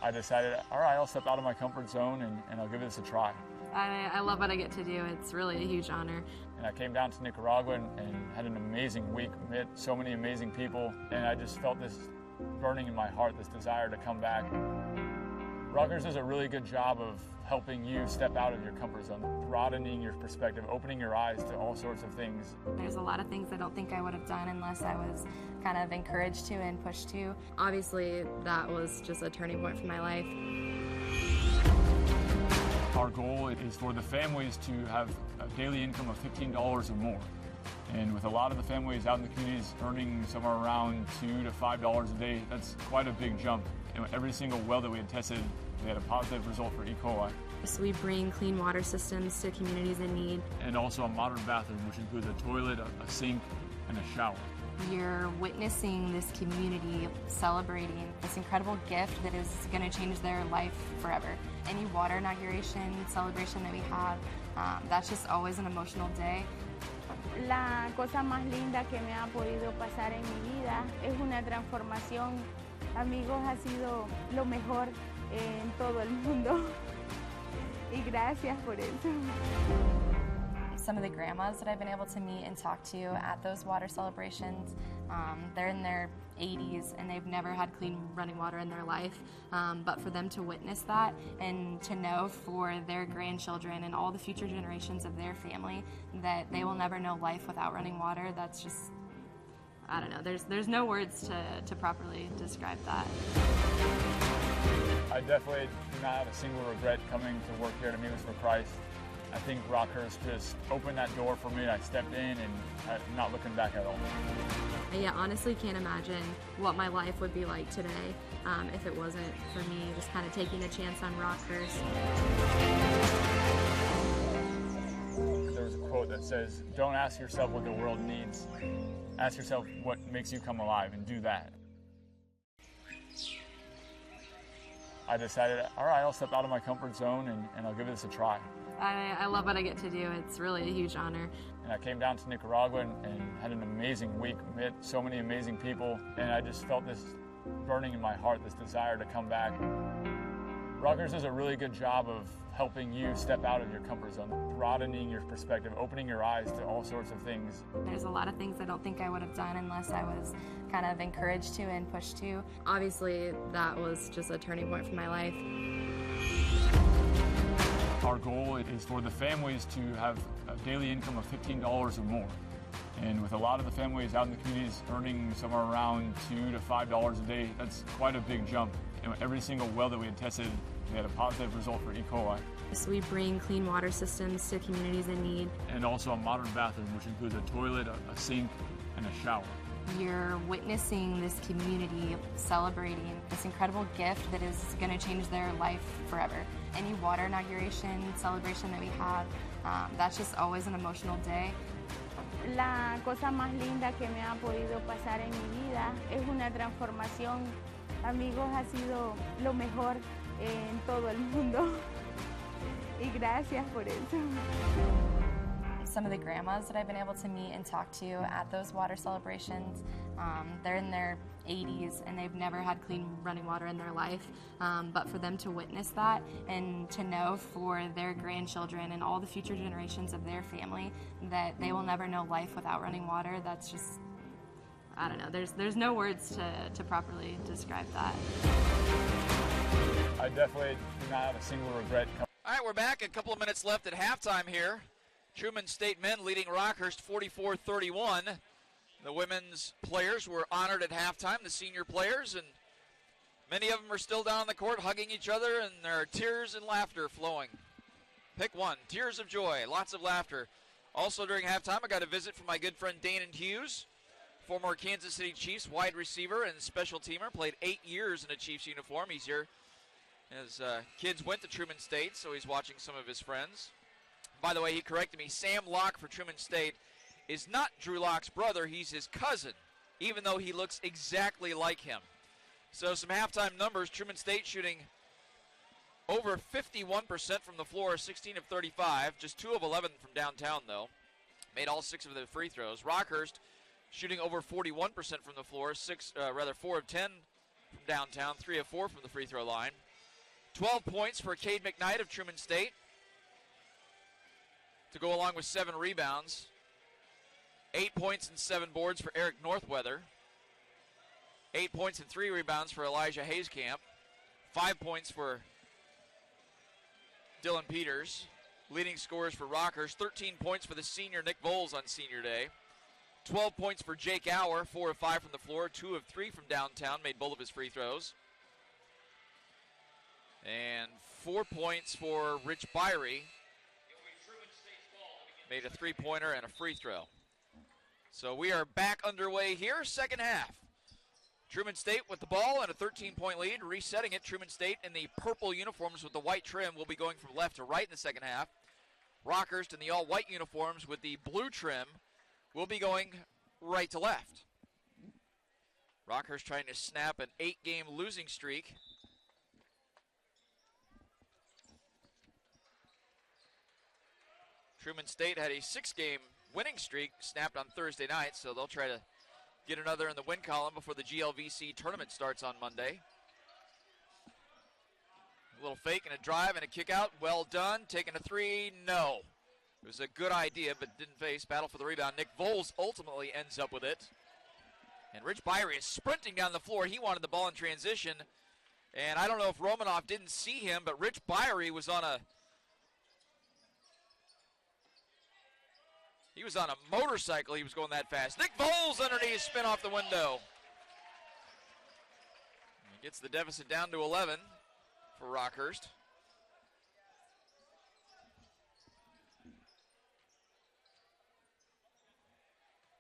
I decided, all right, I'll step out of my comfort zone and I'll give this a try. I love what I get to do. It's really a huge honor. And I came down to Nicaragua and had an amazing week, met so many amazing people, and I just felt this burning in my heart, this desire to come back. Rockhurst does a really good job of helping you step out of your comfort zone, broadening your perspective, opening your eyes to all sorts of things. There's a lot of things I don't think I would have done unless I was kind of encouraged to and pushed to. Obviously, that was just a turning point for my life. Our goal is for the families to have a daily income of $15 or more. And with a lot of the families out in the communities earning somewhere around $2 to $5 a day, that's quite a big jump. And every single well that we had tested, we had a positive result for E. coli. So we bring clean water systems to communities in need. And also a modern bathroom, which includes a toilet, a sink, and a shower. You're witnessing this community celebrating this incredible gift that is going to change their life forever. Any water inauguration celebration that we have, that's just always an emotional day. La cosa más linda que me ha podido pasar en mi vida es una transformación. Amigos, ha sido lo mejor en todo el mundo y gracias por eso. Some of the grandmas that I've been able to meet and talk to at those water celebrations, they're in their 80s and they've never had clean running water in their life, but for them to witness that and to know for their grandchildren and all the future generations of their family that they will never know life without running water, that's just, I don't know, there's no words to properly describe that. I definitely do not have a single regret coming to work here at Amigos for Christ. I think Rockhurst just opened that door for me and I stepped in and I'm not looking back at all. I honestly can't imagine what my life would be like today if it wasn't for me just kind of taking a chance on Rockhurst. There's a quote that says, "Don't ask yourself what the world needs. Ask yourself what makes you come alive and do that." I decided, all right, I'll step out of my comfort zone and I'll give this a try. I love what I get to do. It's really a huge honor. And I came down to Nicaragua and had an amazing week, met so many amazing people, and I just felt this burning in my heart, this desire to come back. Rockhurst does a really good job of helping you step out of your comfort zone, broadening your perspective, opening your eyes to all sorts of things. There's a lot of things I don't think I would have done unless I was kind of encouraged to and pushed to. Obviously, that was just a turning point for my life. Our goal is for the families to have a daily income of $15 or more. And with a lot of the families out in the communities earning somewhere around $2 to $5 a day, that's quite a big jump. And every single well that we had tested, we had a positive result for E. coli. So we bring clean water systems to communities in need. And also a modern bathroom, which includes a toilet, a sink, and a shower. You're witnessing this community celebrating this incredible gift that is going to change their life forever. Any water inauguration celebration that we have, that's just always an emotional day. La cosa más linda que me ha podido pasar en mi vida es una transformación. Amigos, ha sido lo mejor en todo el mundo y gracias por eso. Some of the grandmas that I've been able to meet and talk to at those water celebrations, they're in their 80s and they've never had clean running water in their life, but for them to witness that and to know for their grandchildren and all the future generations of their family that they will never know life without running water, that's just, I don't know, there's no words to properly describe that. I definitely do not have a single regret. All right, we're back. A couple of minutes left at halftime here. Truman State men leading Rockhurst 44-31. The women's players were honored at halftime, the senior players, and many of them are still down on the court hugging each other, and there are tears and laughter flowing. Pick one, tears of joy, lots of laughter. Also during halftime, I got a visit from my good friend Danon Hughes, former Kansas City Chiefs wide receiver and special teamer, played 8 years in a Chiefs uniform. He's here. His kids went to Truman State, so he's watching some of his friends. By the way, he corrected me. Sam Locke for Truman State is not Drew Locke's brother. He's his cousin, even though he looks exactly like him. So some halftime numbers. Truman State shooting over 51% from the floor, 16 of 35. Just 2 of 11 from downtown, though. Made all 6 of the free throws. Rockhurst shooting over 41% from the floor, 4 of 10 from downtown, 3 of 4 from the free throw line. 12 points for Cade McKnight of Truman State, to go along with 7 rebounds. 8 points and 7 boards for Eric Northweather. 8 points and 3 rebounds for Elijah Hayskamp. 5 points for Dylan Peters. Leading scorers for Rockhurst. 13 points for the senior Nick Voles on senior day. 12 points for Jake Auer, 4 of 5 from the floor, 2 of 3 from downtown, made both of his free throws. And 4 points for Rich Byrie, made a 3-pointer and a free throw. So we are back underway here, second half. Truman State with the ball and a 13-point lead, resetting it. Truman State in the purple uniforms with the white trim will be going from left to right in the second half. Rockhurst in the all-white uniforms with the blue trim will be going right to left. Rockhurst trying to snap an 8-game losing streak. Truman State had a 6-game winning streak snapped on Thursday night, so they'll try to get another in the win column before the GLVC tournament starts on Monday. A little fake and a drive and a kick out. Well done. Taking a 3, no. It was a good idea, but didn't face. Battle for the rebound. Nick Voles ultimately ends up with it. And Rich Byrie is sprinting down the floor. He wanted the ball in transition. And I don't know if Romanoff didn't see him, but Rich Byrie was on a motorcycle. He was going that fast. Nick Voles underneath, spin off the window. He gets the deficit down to 11 for Rockhurst.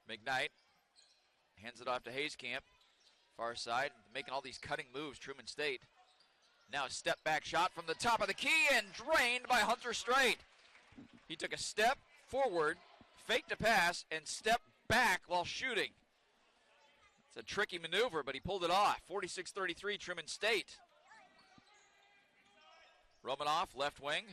McKnight hands it off to Hayskamp. Far side, making all these cutting moves, Truman State. Now a step back shot from the top of the key and drained by Hunter Strait. He took a step forward, faked a pass, and stepped back while shooting. It's a tricky maneuver, but he pulled it off. 46-33, Truman State. Romanoff, left wing.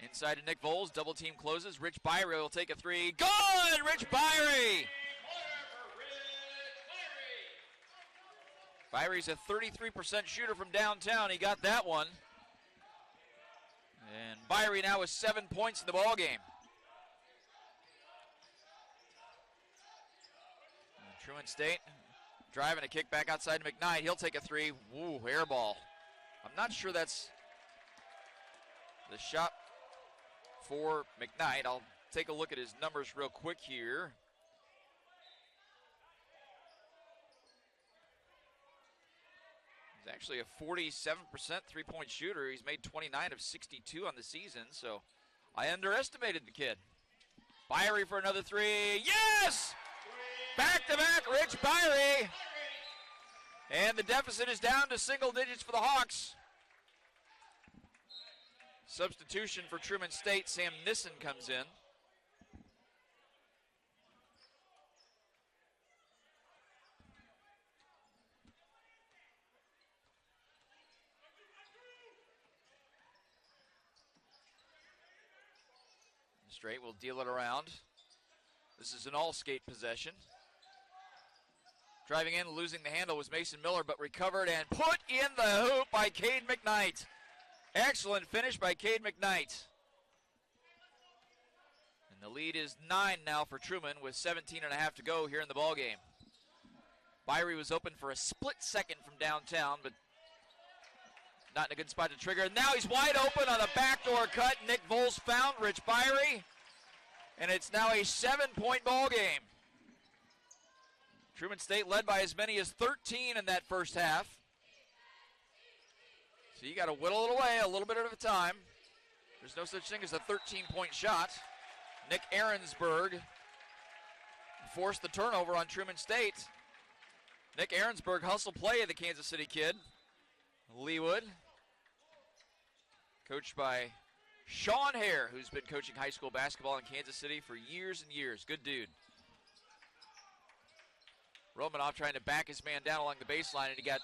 Inside to Nick Voles, double team closes. Rich Byrie will take a 3. Good! Rich Byrie! Byrie's a 33% shooter from downtown. He got that one. And Byrie now with 7 points in the ballgame. Truman State driving a kick back outside to McKnight. He'll take a 3. Woo, air ball. I'm not sure that's the shot for McKnight. I'll take a look at his numbers real quick here. He's actually a 47% three-point shooter. He's made 29 of 62 on the season, so I underestimated the kid. Byrie for another 3. Yes! Back-to-back Rich Byrie. And the deficit is down to single digits for the Hawks. Substitution for Truman State, Sam Nissen comes in. Strait will deal it around. This is an all-skate possession. Driving in, losing the handle was Mason Miller, but recovered and put in the hoop by Cade McKnight. Excellent finish by Cade McKnight. And the lead is 9 now for Truman with 17.5 to go here in the ballgame. Byrie was open for a split second from downtown, but not in a good spot to trigger. Now he's wide open on a backdoor cut. Nick Voles found Rich Byrie, and it's now a 7-point ball game. Truman State led by as many as 13 in that first half. So you got to whittle it away a little bit at a time. There's no such thing as a 13-point shot. Nick Ahrensberg forced the turnover on Truman State. Nick Ahrensberg hustle play, the Kansas City kid. Leewood, coached by Sean Hare, who's been coaching high school basketball in Kansas City for years and years. Good dude. Romanoff trying to back his man down along the baseline, and he got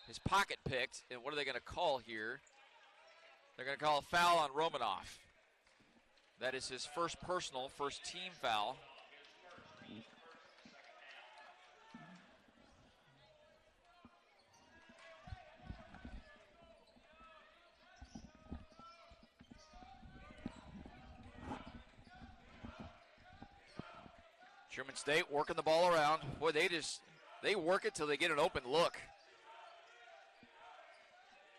his pocket picked. And what are they going to call here? They're going to call a foul on Romanoff. That is his first personal, first team foul. Truman State working the ball around. Boy, they work it till they get an open look.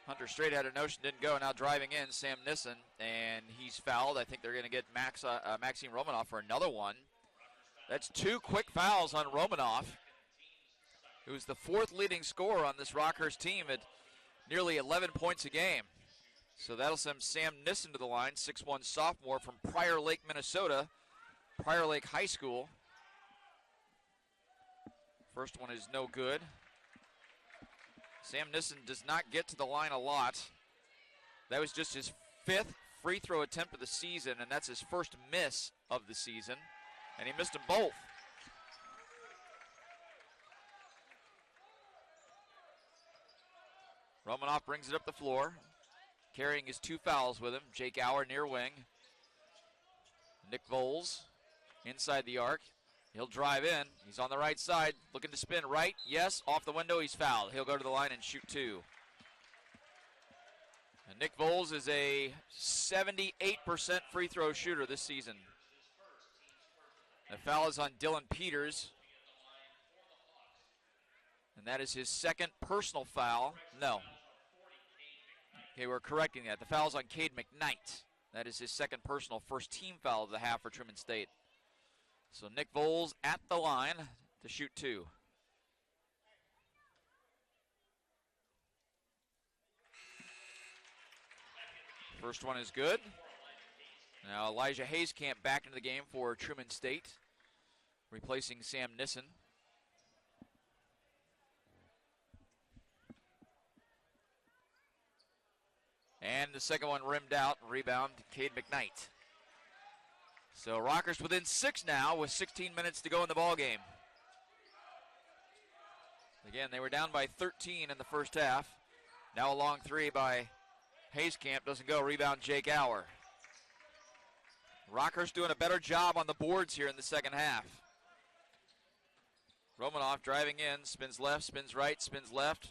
Hunter straight had a notion, didn't go. Now driving in, Sam Nissen, and he's fouled. I think they're going to get Maxime Romanoff for another one. That's 2 quick fouls on Romanoff, who's the 4th leading scorer on this Rockhurst team at nearly 11 points a game. So that'll send Sam Nissen to the line, 6'1" sophomore from Prior Lake, Minnesota, Prior Lake High School. First one is no good. Sam Nissen does not get to the line a lot. That was just his 5th free throw attempt of the season, and that's his first miss of the season, and he missed them both. Romanoff brings it up the floor, carrying his 2 fouls with him. Jake Auer near wing. Nick Voles inside the arc. He'll drive in. He's on the right side, looking to spin right. Yes, off the window, he's fouled. He'll go to the line and shoot 2. And Nick Voles is a 78% free throw shooter this season. The foul is on Dylan Peters. And that is his 2nd personal foul. No. Okay, we're correcting that. The foul's on Cade McKnight. That is his 2nd personal, first team foul of the half for Truman State. So Nick Voles at the line to shoot 2. First one is good. Now Elijah Hayskamp back into the game for Truman State, replacing Sam Nissen. And the second one rimmed out, rebound Cade McKnight. So Rockhurst within 6 now with 16 minutes to go in the ball game. Again, they were down by 13 in the first half. Now a long 3 by Hayskamp, doesn't go. Rebound Jake Auer. Rockhurst doing a better job on the boards here in the second half. Romanoff driving in, spins left, spins right, spins left.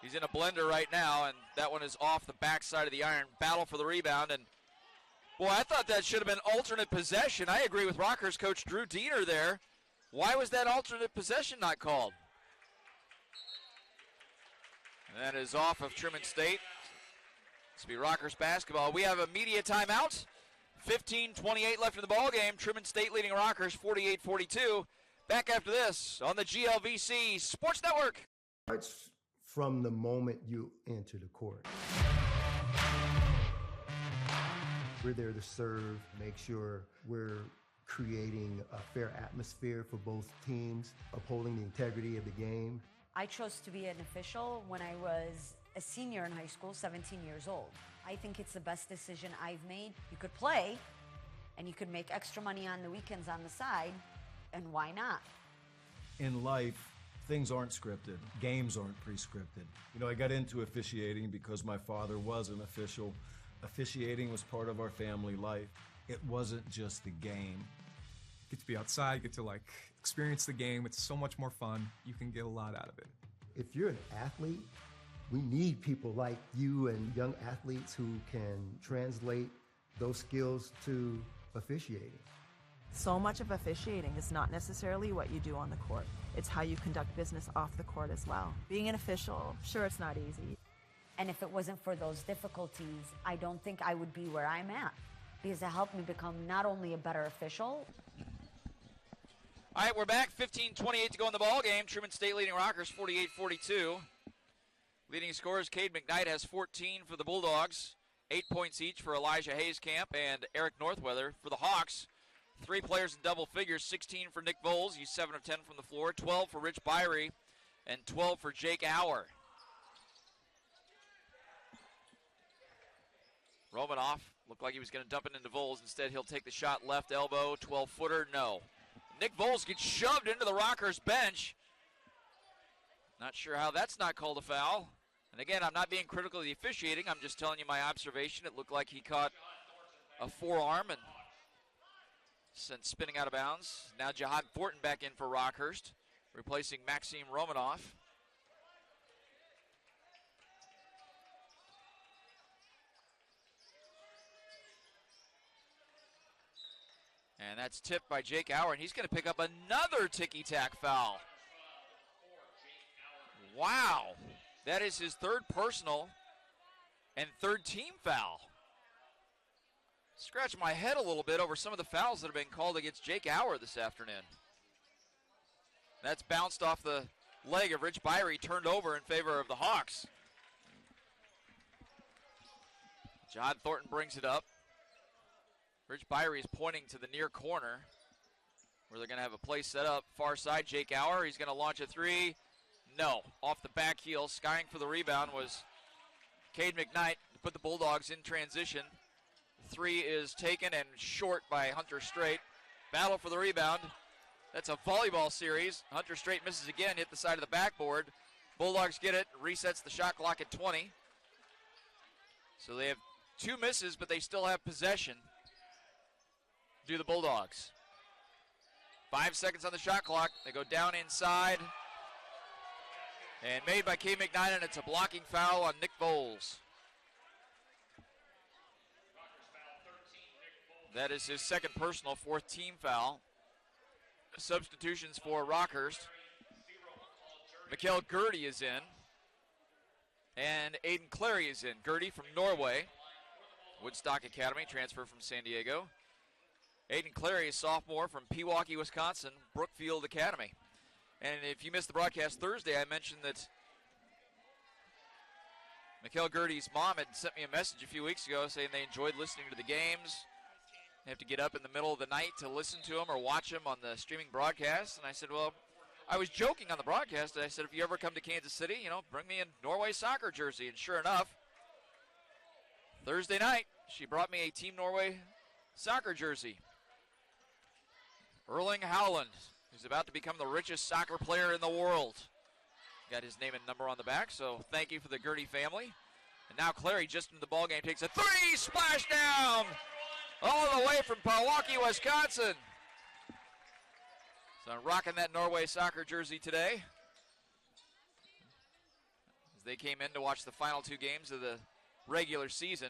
He's in a blender right now, and that one is off the backside of the iron. Battle for the rebound, and boy, I thought that should have been alternate possession. I agree with Rockhurst coach Drew Diener there. Why was that alternate possession not called? And that is off of Truman State. This will be Rockhurst basketball. We have a media timeout. 15:28 left in the ball game. Truman State leading Rockhurst 48-42. Back after this on the GLVC Sports Network. It's from the moment you enter the court. We're there to serve, make sure we're creating a fair atmosphere for both teams, upholding the integrity of the game. I chose to be an official when I was a senior in high school, 17 years old. I think it's the best decision I've made. You could play, and you could make extra money on the weekends on the side, and why not? In life, things aren't scripted. Games aren't pre-scripted. You know, I got into officiating because my father was an official. Officiating was part of our family life. It wasn't just the game. Get to be outside, get to like experience the game. It's so much more fun. You can get a lot out of it. If you're an athlete, we need people like you and young athletes who can translate those skills to officiating. So much of officiating is not necessarily what you do on the court. It's how you conduct business off the court as well. Being an official, sure, it's not easy. And if it wasn't for those difficulties, I don't think I would be where I'm at, because it helped me become not only a better official. All right, we're back. 15:28 to go in the ball game. Truman State leading Rockhurst 48-42. Leading scorers, Cade McKnight has 14 for the Bulldogs, 8 points each for Elijah Hayescamp and Eric Northweather. For the Hawks, 3 players in double figures, 16 for Nick Voles, he's 7 of 10 from the floor, 12 for Rich Byrie, and 12 for Jake Auer. Romanoff looked like he was going to dump it into Voles. Instead, he'll take the shot left elbow, 12-footer, no. Nick Voles gets shoved into the Rockhurst bench. Not sure how that's not called a foul. And again, I'm not being critical of the officiating. I'm just telling you my observation. It looked like he caught a forearm and sent spinning out of bounds. Now Jihad Thornton back in for Rockhurst, replacing Maxime Romanoff. And that's tipped by Jake Auer, and he's going to pick up another ticky-tack foul. Wow. That is his 3rd personal and 3rd team foul. Scratch my head a little bit over some of the fouls that have been called against Jake Auer this afternoon. That's bounced off the leg of Rich Byrie, turned over in favor of the Hawks. Jihad Thornton brings it up. Rich Byrie is pointing to the near corner where they're going to have a play set up. Far side, Jake Auer. He's going to launch a 3. No. Off the back heel, skying for the rebound was Cade McKnight to put the Bulldogs in transition. The 3 is taken and short by Hunter Strait. Battle for the rebound. That's a volleyball series. Hunter Strait misses again, hit the side of the backboard. Bulldogs get it, resets the shot clock at 20. So they have 2 misses, but they still have possession. Do the Bulldogs. 5 seconds on the shot clock. They go down inside. And made by Cade McKnight, and it's a blocking foul on Nick Voles. That is his 2nd personal, 4th team foul. Substitutions for Rockhurst. Mikhail Gertie is in. And Aiden Clary is in. Gertie from Norway. Woodstock Academy, transfer from San Diego. Aiden Clary, a sophomore from Pewaukee, Wisconsin, Brookfield Academy. And if you missed the broadcast Thursday, I mentioned that Mikhail Gertie's mom had sent me a message a few weeks ago saying they enjoyed listening to the games. They have to get up in the middle of the night to listen to them or watch them on the streaming broadcast. And I said, well, I was joking on the broadcast. I said, if you ever come to Kansas City, bring me a Norway soccer jersey. And sure enough, Thursday night, she brought me a Team Norway soccer jersey. Erling Haaland, who's about to become the richest soccer player in the world. Got his name and number on the back, so thank you for the Gertie family. And now Clary, just in the ballgame, takes a 3, splash down! All the way from Pewaukee, Wisconsin. So I'm rocking that Norway soccer jersey today, as they came in to watch the final 2 games of the regular season.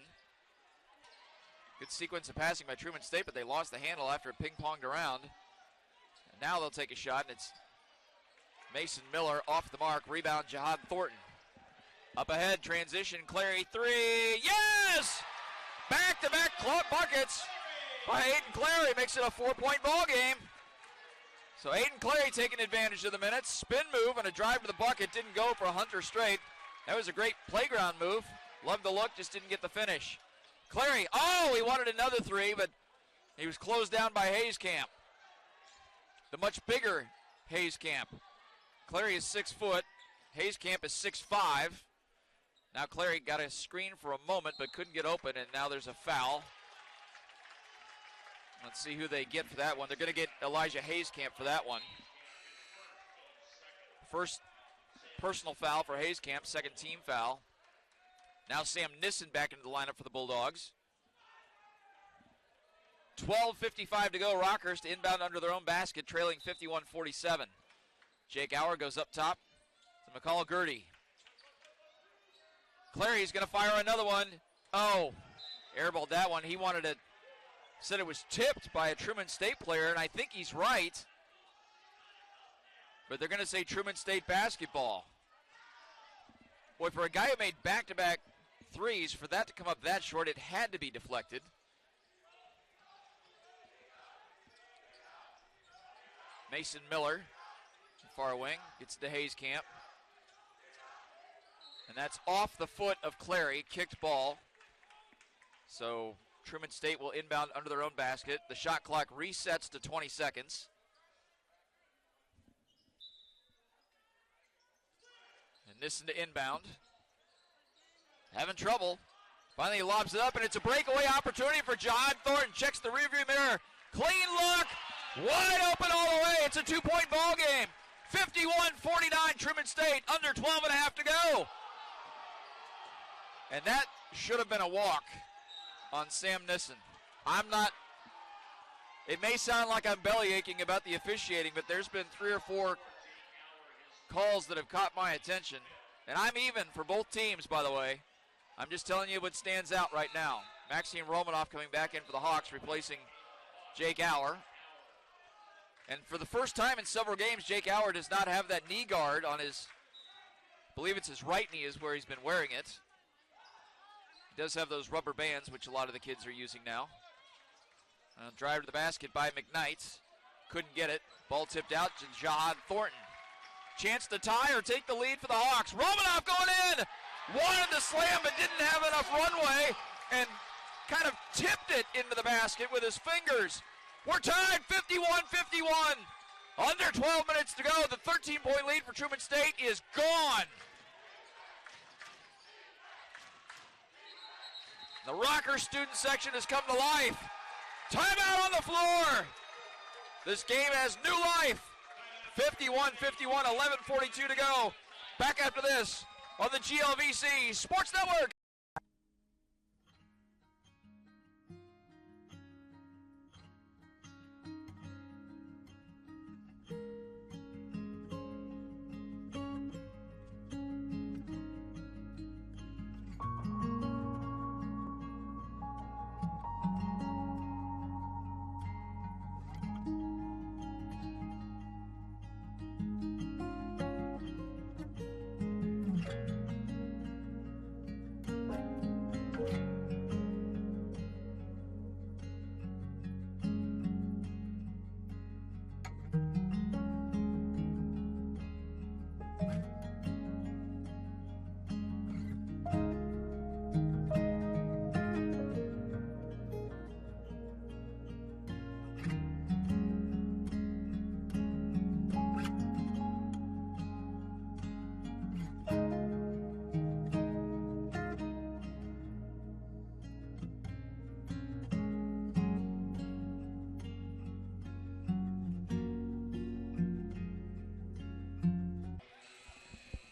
Good sequence of passing by Truman State, but they lost the handle after it ping-ponged around. And now they'll take a shot, and it's Mason Miller off the mark. Rebound, Jihad Thornton. Up ahead, transition, Clary, 3, yes! Back-to-back club buckets by Aiden Clary, makes it a 4-point ball game. So Aiden Clary taking advantage of the minutes. Spin move and a drive to the bucket, didn't go for Hunter Strait. That was a great playground move. Loved the look, just didn't get the finish. Clary, he wanted another 3, but he was closed down by Hayescamp. The much bigger Hayescamp. Clary is 6 foot. Hayescamp is 6'5". Now Clary got a screen for a moment, but couldn't get open, and now there's a foul. Let's see who they get for that one. They're going to get Elijah Hayescamp for that one. First personal foul for Hayescamp, 2nd team foul. Now Sam Nissen back into the lineup for the Bulldogs. 12:55 to go. Rockhurst inbound under their own basket, trailing 51-47. Jake Auer goes up top to McCall Gertie. Clary's going to fire another one. Airballed that one. He wanted it, said it was tipped by a Truman State player, and I think he's right. But they're going to say Truman State basketball. Boy, for a guy who made back-to-back threes, for that to come up that short, it had to be deflected. Mason Miller, far wing, gets to Hayes Camp. And that's off the foot of Clary, kicked ball. So Truman State will inbound under their own basket. The shot clock resets to 20 seconds. And Nissen to inbound. Having trouble. Finally he lobs it up, and it's a breakaway opportunity for John Thornton. Checks the rearview mirror. Clean look. Wide open all the way. It's a 2-point ball game. 51-49 Truman State. Under 12 and a half to go. And that should have been a walk on Sam Nissen. It may sound like I'm belly aching about the officiating, but there's been 3 or 4 calls that have caught my attention. And I'm even for both teams, by the way. I'm just telling you what stands out right now. Maxime Romanoff coming back in for the Hawks, replacing Jake Auer. And for the first time in several games, Jake Auer does not have that knee guard on his, I believe it's his right knee is where he's been wearing it. He does have those rubber bands, which a lot of the kids are using now. Drive to the basket by McKnight. Couldn't get it. Ball tipped out to Jahad Thornton. Chance to tie or take the lead for the Hawks. Romanoff going in. Wanted to slam but didn't have enough runway and kind of tipped it into the basket with his fingers. We're tied 51-51. Under 12 minutes to go. The 13-point lead for Truman State is gone. The Rockhurst student section has come to life. Timeout on the floor. This game has new life. 51-51, 11:42 to go. Back after this on the GLVC Sports Network.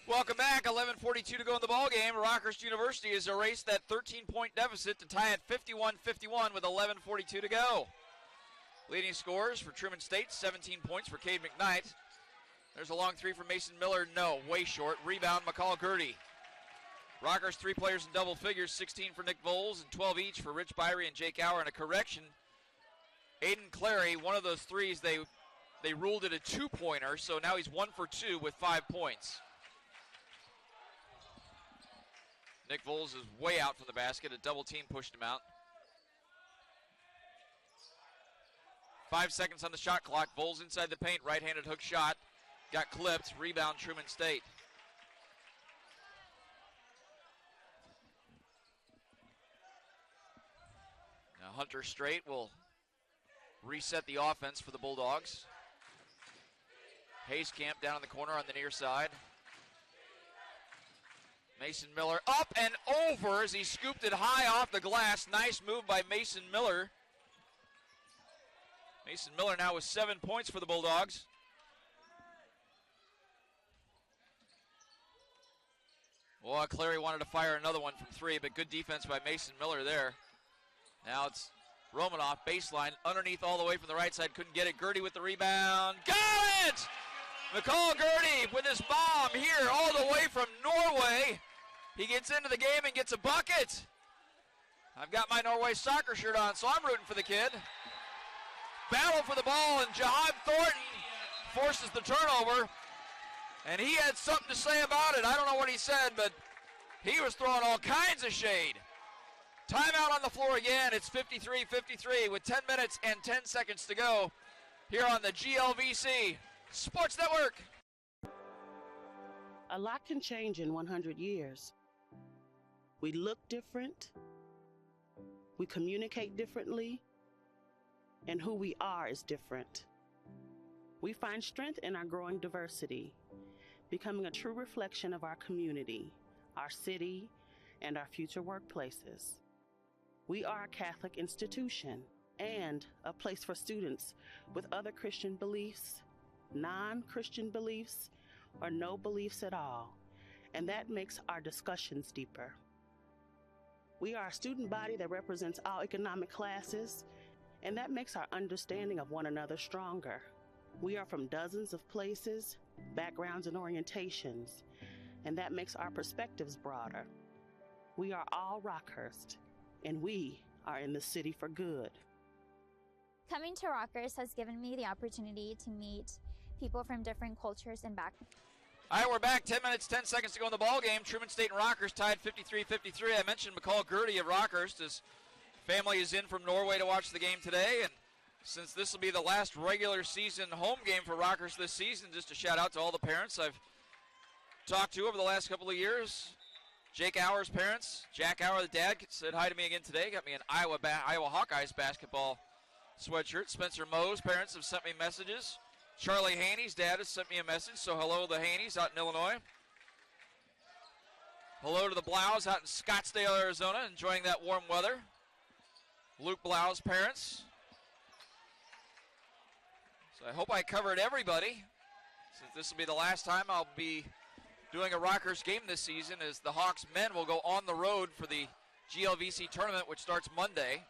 Welcome back. 11:42 to go in the ball game. Rockhurst University has erased that 13-point deficit to tie at 51-51 with 11:42 to go. Leading scorers for Truman State, 17 points for Cade McKnight. There's a long three from Mason Miller. No, way short. Rebound, McCall Gertie. Rockhurst, 3 players in double figures, 16 for Nick Voles and 12 each for Rich Byrie and Jake Auer. And a correction, Aiden Clary, one of those threes, they ruled it a 2-pointer, so now he's 1 for 2 with 5 points. Nick Voles is way out from the basket. A double team pushed him out. 5 seconds on the shot clock. Voles inside the paint. Right-handed hook shot. Got clipped. Rebound Truman State. Now Hunter Strait will reset the offense for the Bulldogs. Hayes Camp down in the corner on the near side. Mason Miller up and over as he scooped it high off the glass. Nice move by Mason Miller. Mason Miller now with 7 points for the Bulldogs. Well, Clary wanted to fire another one from 3, but good defense by Mason Miller there. Now it's Romanoff, baseline, underneath all the way from the right side. Couldn't get it. Gertie with the rebound. Got it! McCall Gertie with his bomb here all the way from Norway. He gets into the game and gets a bucket. I've got my Norway soccer shirt on, so I'm rooting for the kid. Battle for the ball, and Jahad Thornton forces the turnover. And he had something to say about it. I don't know what he said, but He was throwing all kinds of shade. Timeout on the floor again. It's 53-53 with 10 minutes and 10 seconds to go here on the GLVC Sports Network. A lot can change in 100 years. We look different, we communicate differently, and who we are is different. We find strength in our growing diversity, becoming a true reflection of our community, our city, and our future workplaces. We are a Catholic institution and a place for students with other Christian beliefs, non-Christian beliefs, or no beliefs at all, and that makes our discussions deeper. We are a student body that represents all economic classes, and that makes our understanding of one another stronger. We are from dozens of places, backgrounds, and orientations, and that makes our perspectives broader. We are all Rockhurst, and we are in the city for good. Coming to Rockhurst has given me the opportunity to meet people from different cultures and backgrounds. All right, we're back. 10 minutes, 10 seconds to go in the ball game. Truman State and Rockhurst tied 53-53. I mentioned McCall Gertie of Rockhurst. His family is in from Norway to watch the game today, and since this will be the last regular season home game for Rockhurst this season, just a shout out to all the parents I've talked to over the last couple of years. Jake Auer's parents, Jack Auer, the dad, said hi to me again today. Got me an Iowa Hawkeyes basketball sweatshirt. Spencer Moe's parents have sent me messages. Charlie Haney's dad has sent me a message, so hello to the Haneys out in Illinois. Hello to the Blaus out in Scottsdale, Arizona, enjoying that warm weather. Luke Blau's parents. So I hope I covered everybody, since this will be the last time I'll be doing a Rockhurst game this season, as the Hawks men will go on the road for the GLVC tournament, which starts Monday.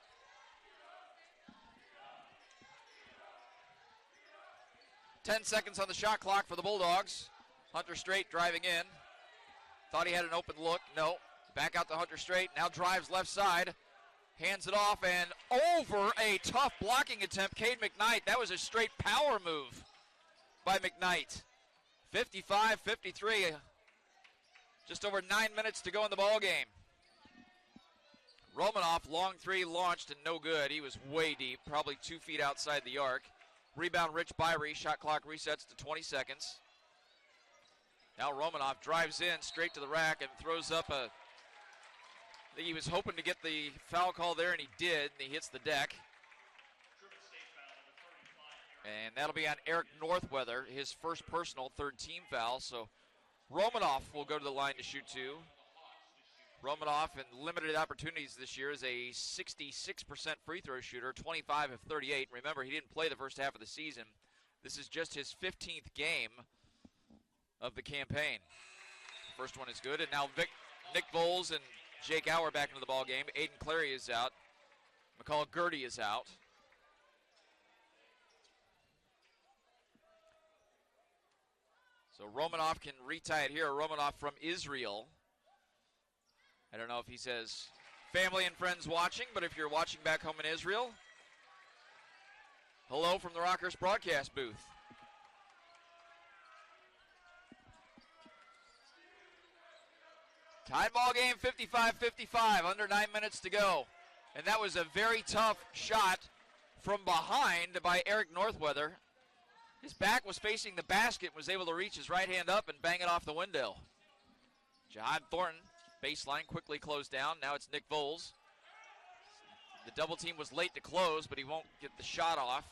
Ten seconds on the shot clock for the Bulldogs. Hunter Straight driving in. Thought he had an open look. No. Back out to Hunter Straight. Now drives left side. Hands it off and over a tough blocking attempt. Cade McKnight. That was a straight power move by McKnight. 55-53. Just over 9 minutes to go in the ball game. Romanoff, long three launched and no good. He was way deep, probably 2 feet outside the arc. Rebound, Rich Byrie. Shot clock resets to 20 seconds. Now Romanoff drives in straight to the rack and throws up a... I think he was hoping to get the foul call there, and he did, and he hits the deck. And that'll be on Eric Northweather, his first personal, third team foul. So Romanoff will go to the line to shoot two. Romanoff, in limited opportunities this year, is a 66% free throw shooter, 25 of 38. Remember, he didn't play the first half of the season. This is just his 15th game of the campaign. First one is good, and now Nick Voles and Jake Auer back into the ball game. Aiden Clary is out. McCall Gertie is out. So Romanoff can retie it here. Romanoff from Israel. I don't know if he says family and friends watching, but if you're watching back home in Israel, hello from the Rockhurst broadcast booth. Tie ball game, 55-55, under 9 minutes to go. And that was a very tough shot from behind by Eric Northweather. His back was facing the basket, was able to reach his right hand up and bang it off the window. Jahad Thornton, baseline, quickly closed down. Now it's Nick Voles. The double team was late to close, but he won't get the shot off.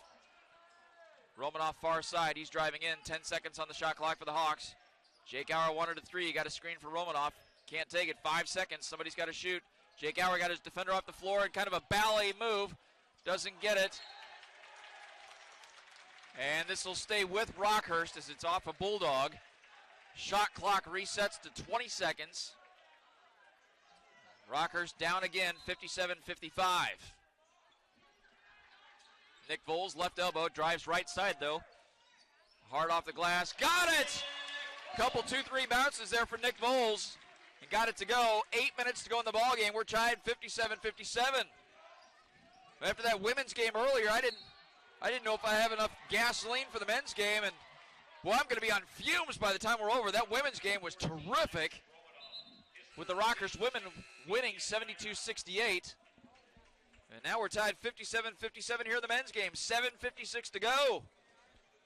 Romanoff far side, he's driving in. 10 seconds on the shot clock for the Hawks. Jake Auer wanted a three, he got a screen for Romanoff. Can't take it, 5 seconds, somebody's got to shoot. Jake Auer got his defender off the floor and kind of a ballet move. Doesn't get it. And this will stay with Rockhurst as it's off a Bulldog. Shot clock resets to 20 seconds. Rockhurst down again, 57-55. Nick Voles, left elbow, drives right side though. Hard off the glass, got it! Couple 2-3 bounces there for Nick Voles. And got it to go. 8 minutes to go in the ball game. We're tied 57-57. After that women's game earlier, I didn't know if I have enough gasoline for the men's game, and boy, I'm going to be on fumes by the time we're over. That women's game was terrific. with the Rockhurst women winning 72-68. And now we're tied 57-57 here in the men's game. 7:56 to go.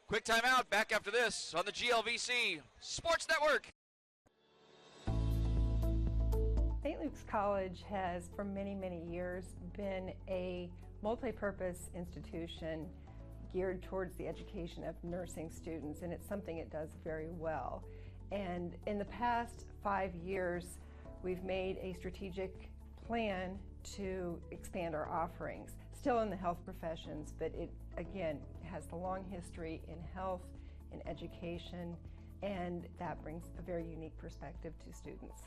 Quick timeout. Back after this on the GLVC Sports Network. St. Luke's College has, for many, many years, been a multi-purpose institution geared towards the education of nursing students, and it's something it does very well. And in the past 5 years, we've made a strategic plan to expand our offerings. Still in the health professions, but it, again, has the long history in health, in education, and that brings a very unique perspective to students.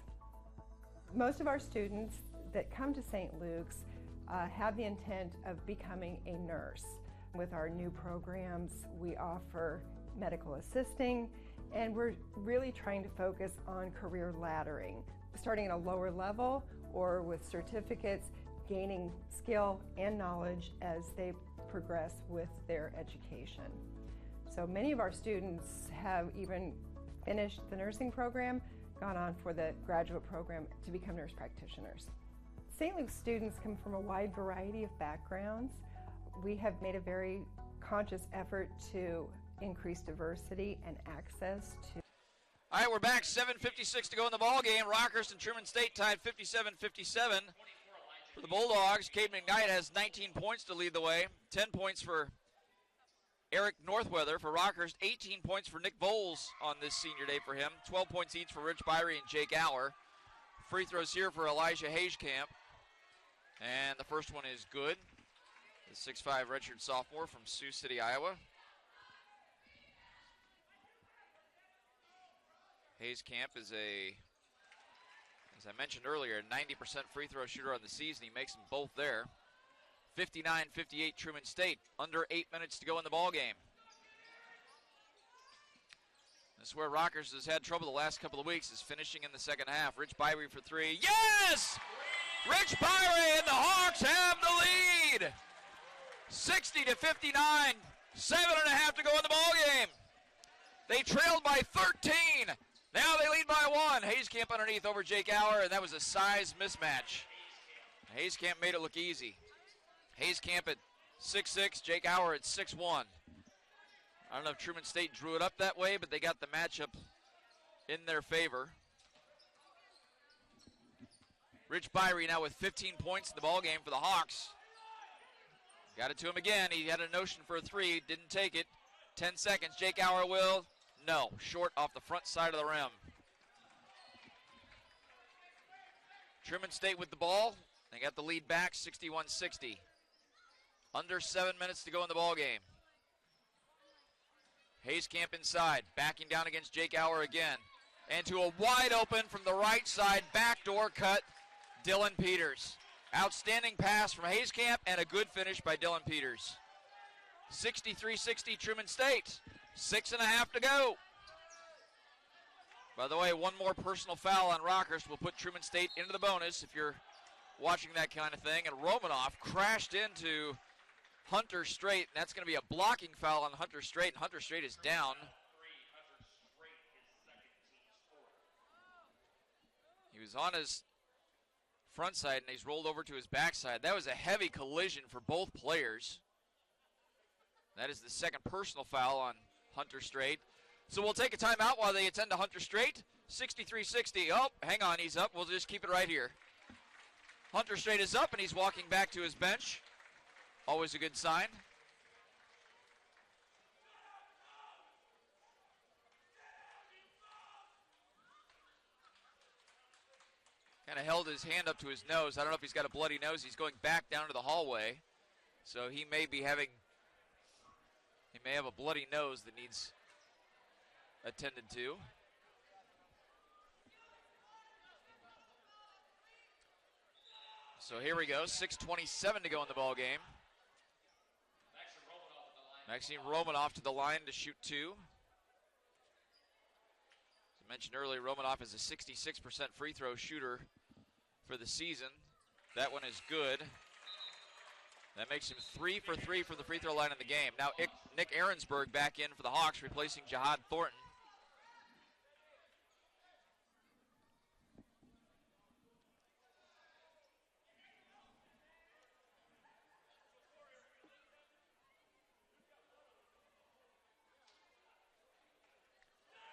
Most of our students that come to St. Luke's have the intent of becoming a nurse. With our new programs, we offer medical assisting, and we're really trying to focus on career laddering, starting at a lower level or with certificates, gaining skill and knowledge as they progress with their education. So many of our students have even finished the nursing program, gone on for the graduate program to become nurse practitioners. St. Luke's students come from a wide variety of backgrounds. We have made a very conscious effort to increase diversity and access to. All right, we're back. 7:56 to go in the ball game. Rockhurst and Truman State tied 57-57. For the Bulldogs, Cade McKnight has 19 points to lead the way. 10 points for Eric Northweather. For Rockhurst, 18 points for Nick Bowles on this senior day for him. 12 points each for Rich Byrie and Jake Aller. Free throws here for Elijah Hageskamp. And the first one is good. The 6'5" redshirt sophomore from Sioux City, Iowa. Hageskamp is as I mentioned earlier, a 90% free throw shooter on the season. He makes them both there. 59-58 Truman State. Under 8 minutes to go in the ball game. This is where Rockhurst has had trouble the last couple of weeks, is finishing in the second half. Rich Byrie for three. Yes! Rich Byrie and the Hawks have the lead. 60-59. 7.5 to go in the ball game. They trailed by 13. Now they lead by 1. Hageskamp underneath over Jake Aller, and that was a size mismatch. Hageskamp made it look easy. Hageskamp at 6'6", Jake Aller at 6'1". I don't know if Truman State drew it up that way, but they got the matchup in their favor. Rich Byrie now with 15 points in the ballgame for the Hawks. Got it to him again. He had a notion for a three, didn't take it. 10 seconds, Jake Aller will. No, short off the front side of the rim. Truman State with the ball. They got the lead back, 61-60. Under 7 minutes to go in the ball game. Hageskamp inside, backing down against Jake Aller again. And to a wide open from the right side, backdoor cut, Dylan Peters. Outstanding pass from Hageskamp and a good finish by Dylan Peters. 63-60 Truman State. 6.5 to go. By the way, one more personal foul on Rockhurst will put Truman State into the bonus if you're watching that kind of thing. And Romanoff crashed into Hunter Strait, and that's going to be a blocking foul on Hunter Strait, and Hunter Strait is down. He was on his front side, and he's rolled over to his backside. That was a heavy collision for both players. That is the second personal foul on Hunter Strait. So we'll take a timeout while they attend to Hunter Strait. 63-60. Oh, hang on, he's up. We'll just keep it right here. Hunter Strait is up, and he's walking back to his bench. Always a good sign. Kind of held his hand up to his nose. I don't know if he's got a bloody nose. He's going back down to the hallway. So he may have a bloody nose that needs attended to. So here we go, 6:27 to go in the ball game. Maxime Romanoff to the line to shoot two. As I mentioned earlier, Romanoff is a 66% free throw shooter for the season. That one is good. That makes him 3 for 3 from the free throw line in the game. Now Nick Ahrensberg back in for the Hawks, replacing Jihad Thornton.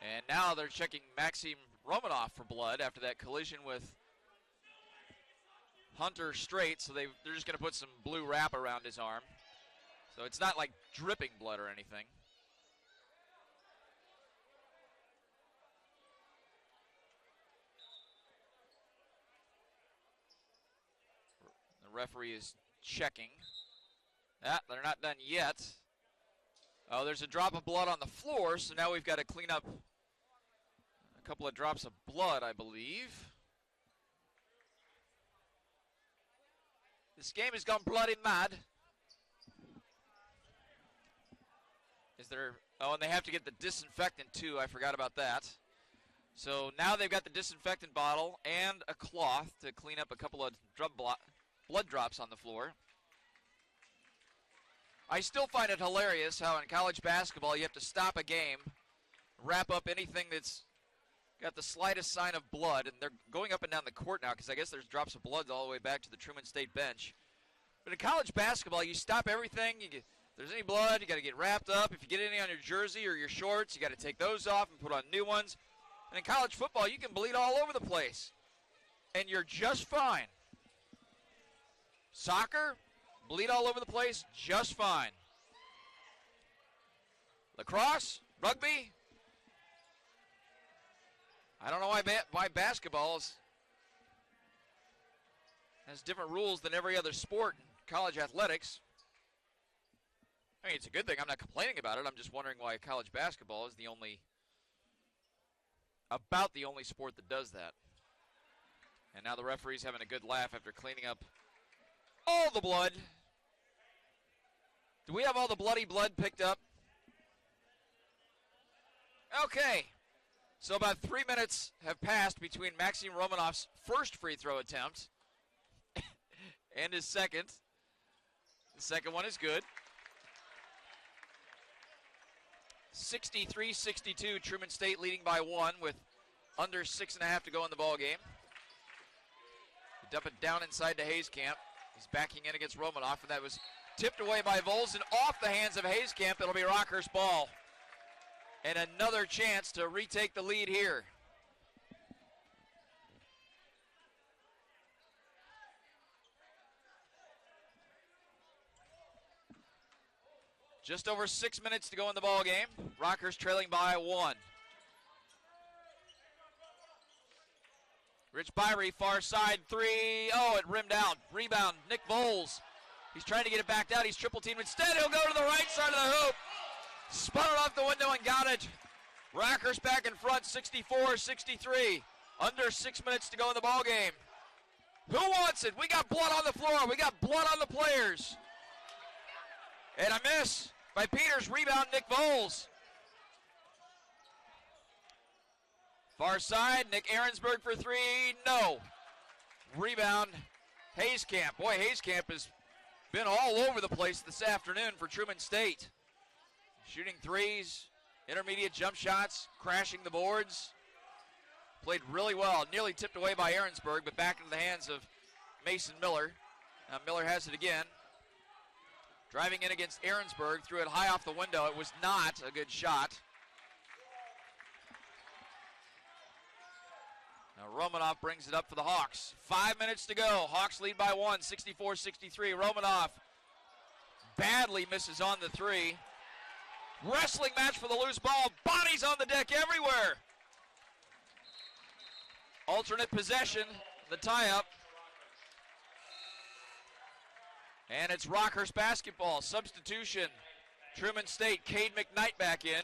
And now they're checking Maxim Romanov for blood after that collision with Hunter Strait, so they're just going to put some blue wrap around his arm. So it's not like dripping blood or anything. The referee is checking. They're not done yet. Oh, there's a drop of blood on the floor, so now we've got to clean up a couple of drops of blood, I believe. This game has gone bloody mad. Is there, oh, and they have to get the disinfectant too, I forgot about that. So now they've got the disinfectant bottle and a cloth to clean up a couple of blood drops on the floor. I still find it hilarious how in college basketball you have to stop a game, wrap up anything that's got the slightest sign of blood, and they're going up and down the court now because I guess there's drops of blood all the way back to the Truman State bench. But in college basketball, you stop everything. If there's any blood, you got to get wrapped up. If you get any on your jersey or your shorts, you got to take those off and put on new ones. And in college football, you can bleed all over the place, and you're just fine. Soccer, bleed all over the place, just fine. Lacrosse, rugby, I don't know why basketball has different rules than every other sport in college athletics. I mean, it's a good thing. I'm not complaining about it. I'm just wondering why college basketball is about the only sport that does that. And now the referee's having a good laugh after cleaning up all the blood. Do we have all the bloody blood picked up? Okay. So about 3 minutes have passed between Maxim Romanov's first free throw attempt and his second. The second one is good. 63-62, Truman State leading by 1 with under 6.5 to go in the ball game. Dump it down inside to Hayescamp. He's backing in against Romanoff, and that was tipped away by Volzin off the hands of Hayescamp. It'll be Rockhurst ball. And another chance to retake the lead here. Just over 6 minutes to go in the ball game. Rockhurst trailing by 1. Rich Byrie, far side three. Oh, it rimmed out. Rebound, Nick Voles. He's trying to get it back out. He's triple teamed. Instead, he'll go to the right side of the hoop. Spun it off the window and got it. Rockhurst back in front, 64-63. Under 6 minutes to go in the ball game. Who wants it? We got blood on the floor. We got blood on the players. And a miss by Peters. Rebound, Nick Voles. Far side, Nick Ahrensberg for three. No. Rebound, Hayescamp. Boy, Hayescamp has been all over the place this afternoon for Truman State. Shooting threes, intermediate jump shots, crashing the boards. Played really well. Nearly tipped away by Ahrensberg, but back into the hands of Mason Miller. Now Miller has it again. Driving in against Ahrensberg, threw it high off the window. It was not a good shot. Now Romanoff brings it up for the Hawks. 5 minutes to go. Hawks lead by 1, 64-63. Romanoff badly misses on the three. Wrestling match for the loose ball. Bodies on the deck everywhere. Alternate possession, the tie-up. And it's Rockhurst basketball. Substitution. Truman State, Cade McKnight back in.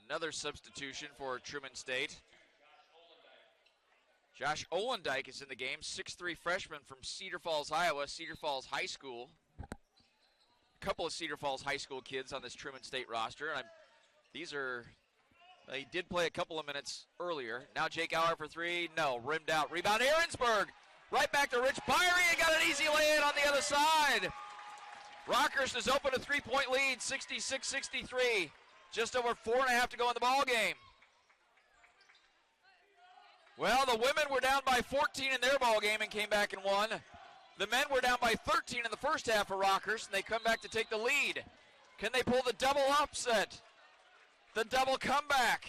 Another substitution for Truman State. Josh Olendike is in the game, 6'3" freshman from Cedar Falls, Iowa, Cedar Falls High School. A couple of Cedar Falls High School kids on this Truman State roster. He did play a couple of minutes earlier. Now Jake Auer for three, no, rimmed out. Rebound, Ahrensberg. Right back to Rich Byrie, and got an easy lay-in on the other side. Rockhurst has opened a three-point lead, 66-63. Just over 4.5 to go in the ball game. Well, the women were down by 14 in their ball game and came back and won. The men were down by 13 in the first half for Rockhurst, and they come back to take the lead. Can they pull the double upset? The double comeback?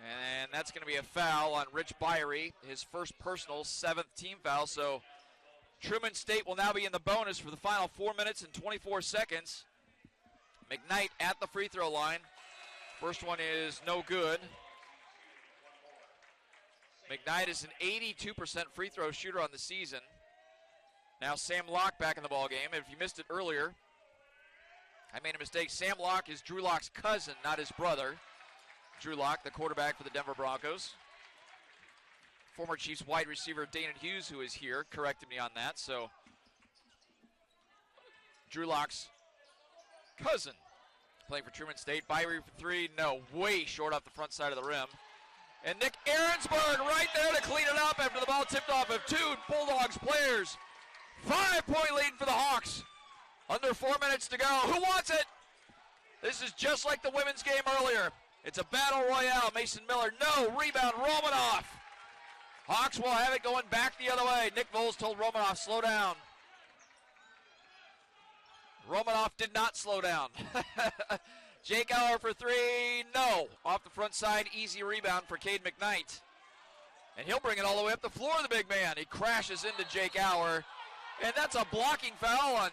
And that's going to be a foul on Rich Byrie, his first personal, 7th team foul. So Truman State will now be in the bonus for the final 4 minutes and 24 seconds. McKnight at the free throw line. First one is no good. McKnight is an 82% free throw shooter on the season. Now Sam Locke back in the ball game. If you missed it earlier, I made a mistake. Sam Locke is Drew Locke's cousin, not his brother. Drew Locke, the quarterback for the Denver Broncos. Former Chiefs wide receiver Dana Hughes, who is here, corrected me on that. So Drew Locke's cousin playing for Truman State. Byrie for three, no, way short off the front side of the rim. And Nick Ahrensberg right there to clean it up after the ball tipped off of two Bulldogs players. 5-point lead for the Hawks. Under 4 minutes to go. Who wants it? This is just like the women's game earlier. It's a battle royale. Mason Miller, no. Rebound, Romanoff. Hawks will have it going back the other way. Nick Voles told Romanoff, slow down. Romanoff did not slow down. Jake Auer for three, no. Off the front side, easy rebound for Cade McKnight. And he'll bring it all the way up the floor, the big man. He crashes into Jake Auer. And that's a blocking foul on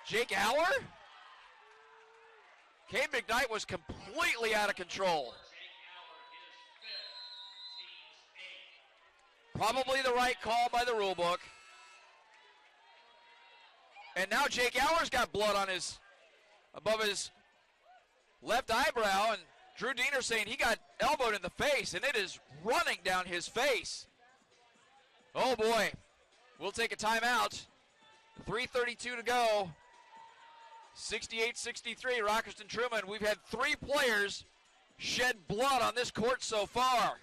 Jake Auer? Cade McKnight was completely out of control. Probably the right call by the rule book. And now Jake Auer's got blood on above his left eyebrow, and Drew Diener saying he got elbowed in the face, and it is running down his face. Oh boy, we'll take a timeout. 3:32 to go. 68-63, Rockhurst and Truman. We've had three players shed blood on this court so far.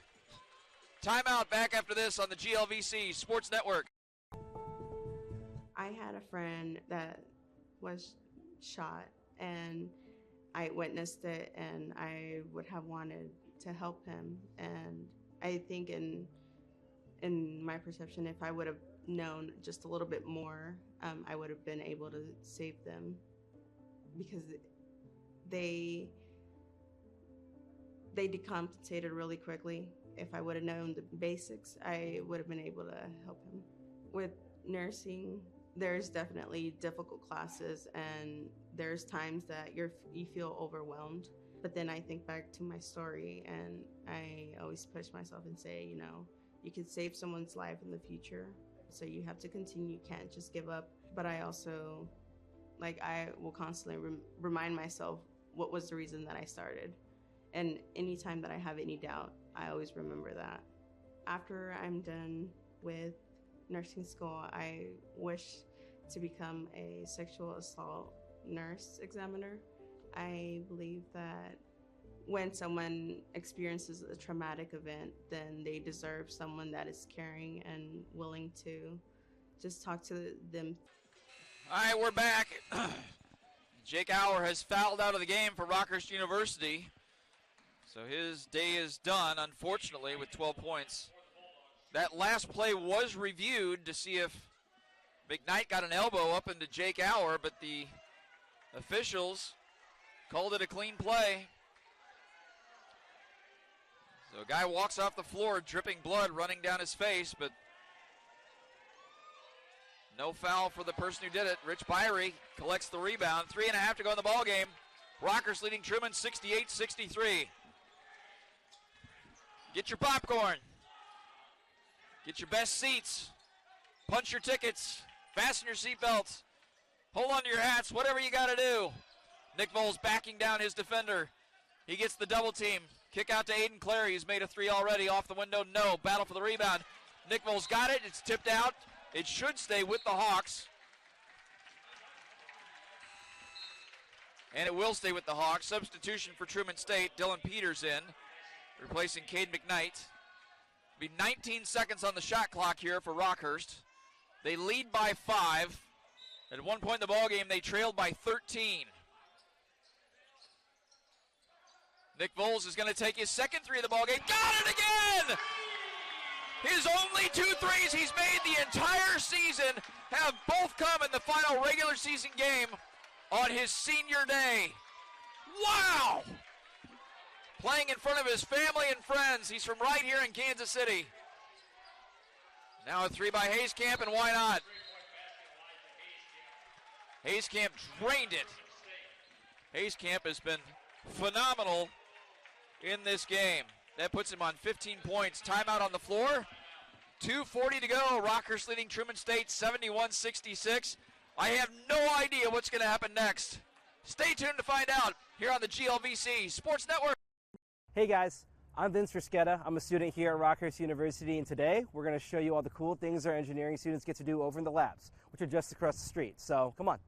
Timeout, back after this on the GLVC Sports Network. I had a friend that was shot, and I witnessed it, and I would have wanted to help him. And I think in my perception, if I would have known just a little bit more, I would have been able to save them, because they decompensated really quickly. If I would have known the basics, I would have been able to help him. With nursing, there's definitely difficult classes, and there's times that you feel overwhelmed. But then I think back to my story, and I always push myself and say, you could save someone's life in the future. So you have to continue, you can't just give up. But I also, I will constantly remind myself what was the reason that I started. And anytime that I have any doubt, I always remember that. After I'm done with nursing school, I wish to become a sexual assault nurse examiner. I believe that when someone experiences a traumatic event, then they deserve someone that is caring and willing to just talk to them. All right, we're back. Jake Auer has fouled out of the game for Rockhurst University. So his day is done, unfortunately, with 12 points. That last play was reviewed to see if McKnight got an elbow up into Jake Auer, but the officials called it a clean play. So a guy walks off the floor, dripping blood running down his face, but no foul for the person who did it. Rich Byrie collects the rebound. 3.5 to go in the ball game. Rockhurst leading Truman 68-63. Get your popcorn. Get your best seats. Punch your tickets. Fasten your seatbelts. Hold on to your hats. Whatever you got to do. Nick Voles backing down his defender. He gets the double team. Kick out to Aiden Clary. He's made a three already. Off the window, no. Battle for the rebound. Nick Voles got it. It's tipped out. It should stay with the Hawks. And it will stay with the Hawks. Substitution for Truman State. Dylan Peters in, replacing Cade McKnight. Be 19 seconds on the shot clock here for Rockhurst. They lead by 5. At one point in the ball game, they trailed by 13. Nick Voles is going to take his second three of the ball game. Got it again! His only 2 threes he's made the entire season have both come in the final regular season game on his senior day. Wow! Playing in front of his family and friends. He's from right here in Kansas City. Now a three by Hayskamp, and why not? Hayskamp drained it. Hayskamp has been phenomenal in this game. That puts him on 15 points. Timeout on the floor. 2:40 to go. Rockhurst leading Truman State 71-66. I have no idea what's going to happen next. Stay tuned to find out here on the GLVC Sports Network. Hey guys, I'm Vince Risquetta. I'm a student here at Rockhurst University, and today we're going to show you all the cool things our engineering students get to do over in the labs, which are just across the street. So come on.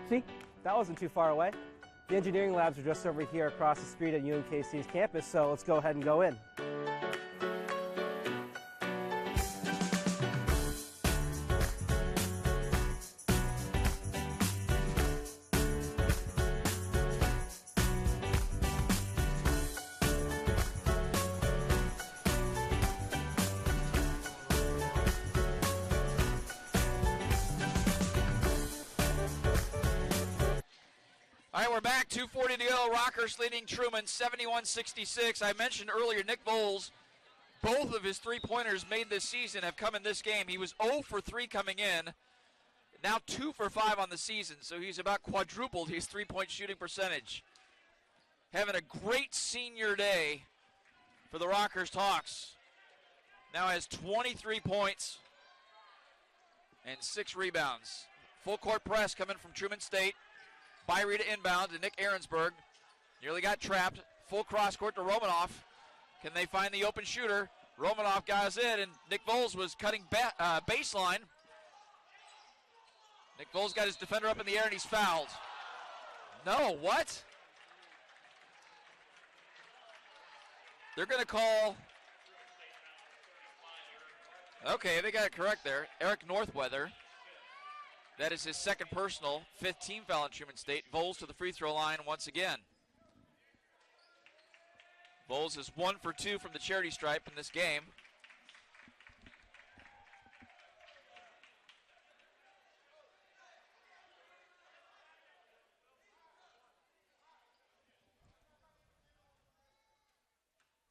See, that wasn't too far away. The engineering labs are just over here across the street at UMKC's campus, so let's go ahead and go in. All right, we're back. 2:40 to go. Rockhurst leading Truman 71-66. I mentioned earlier Nick Voles, both of his three-pointers made this season have come in this game. He was 0 for 3 coming in, now 2 for 5 on the season, so he's about quadrupled his three-point shooting percentage. Having a great senior day for the Rockhurst Hawks. Now has 23 points and 6 rebounds. Full court press coming from Truman State. Byrie to inbound to Nick Ahrensberg. Nearly got trapped. Full cross court to Romanoff. Can they find the open shooter? Romanoff got us in, and Nick Voles was cutting baseline. Nick Voles got his defender up in the air, and he's fouled. No, what? They're going to call. Okay, they got it correct there. Eric Northweather. That is his second personal, 5th team foul in Truman State. Voles to the free throw line once again. Voles is 1 for 2 from the charity stripe in this game.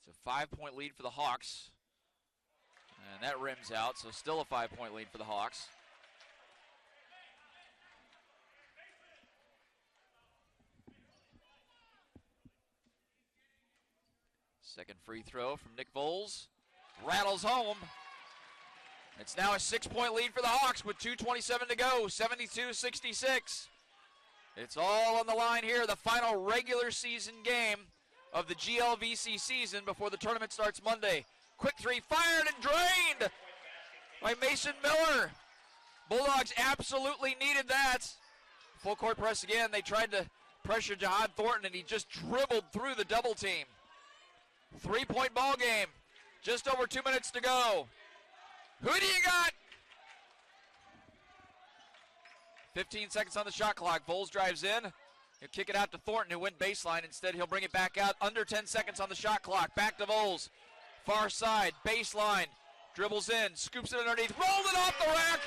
It's a 5-point lead for the Hawks. And that rims out, so still a 5-point lead for the Hawks. Second free throw from Nick Voles. Rattles home. It's now a 6-point lead for the Hawks with 2:27 to go, 72-66. It's all on the line here, the final regular season game of the GLVC season before the tournament starts Monday. Quick three fired and drained by Mason Miller. Bulldogs absolutely needed that. Full court press again. They tried to pressure Jahad Thornton, and he just dribbled through the double team. 3-point ball game. Just over 2 minutes to go. Who do you got? 15 seconds on the shot clock. Voles drives in. He'll kick it out to Thornton, who went baseline. Instead, he'll bring it back out. Under 10 seconds on the shot clock. Back to Voles. Far side, baseline. Dribbles in, scoops it underneath. Rolled it off the rack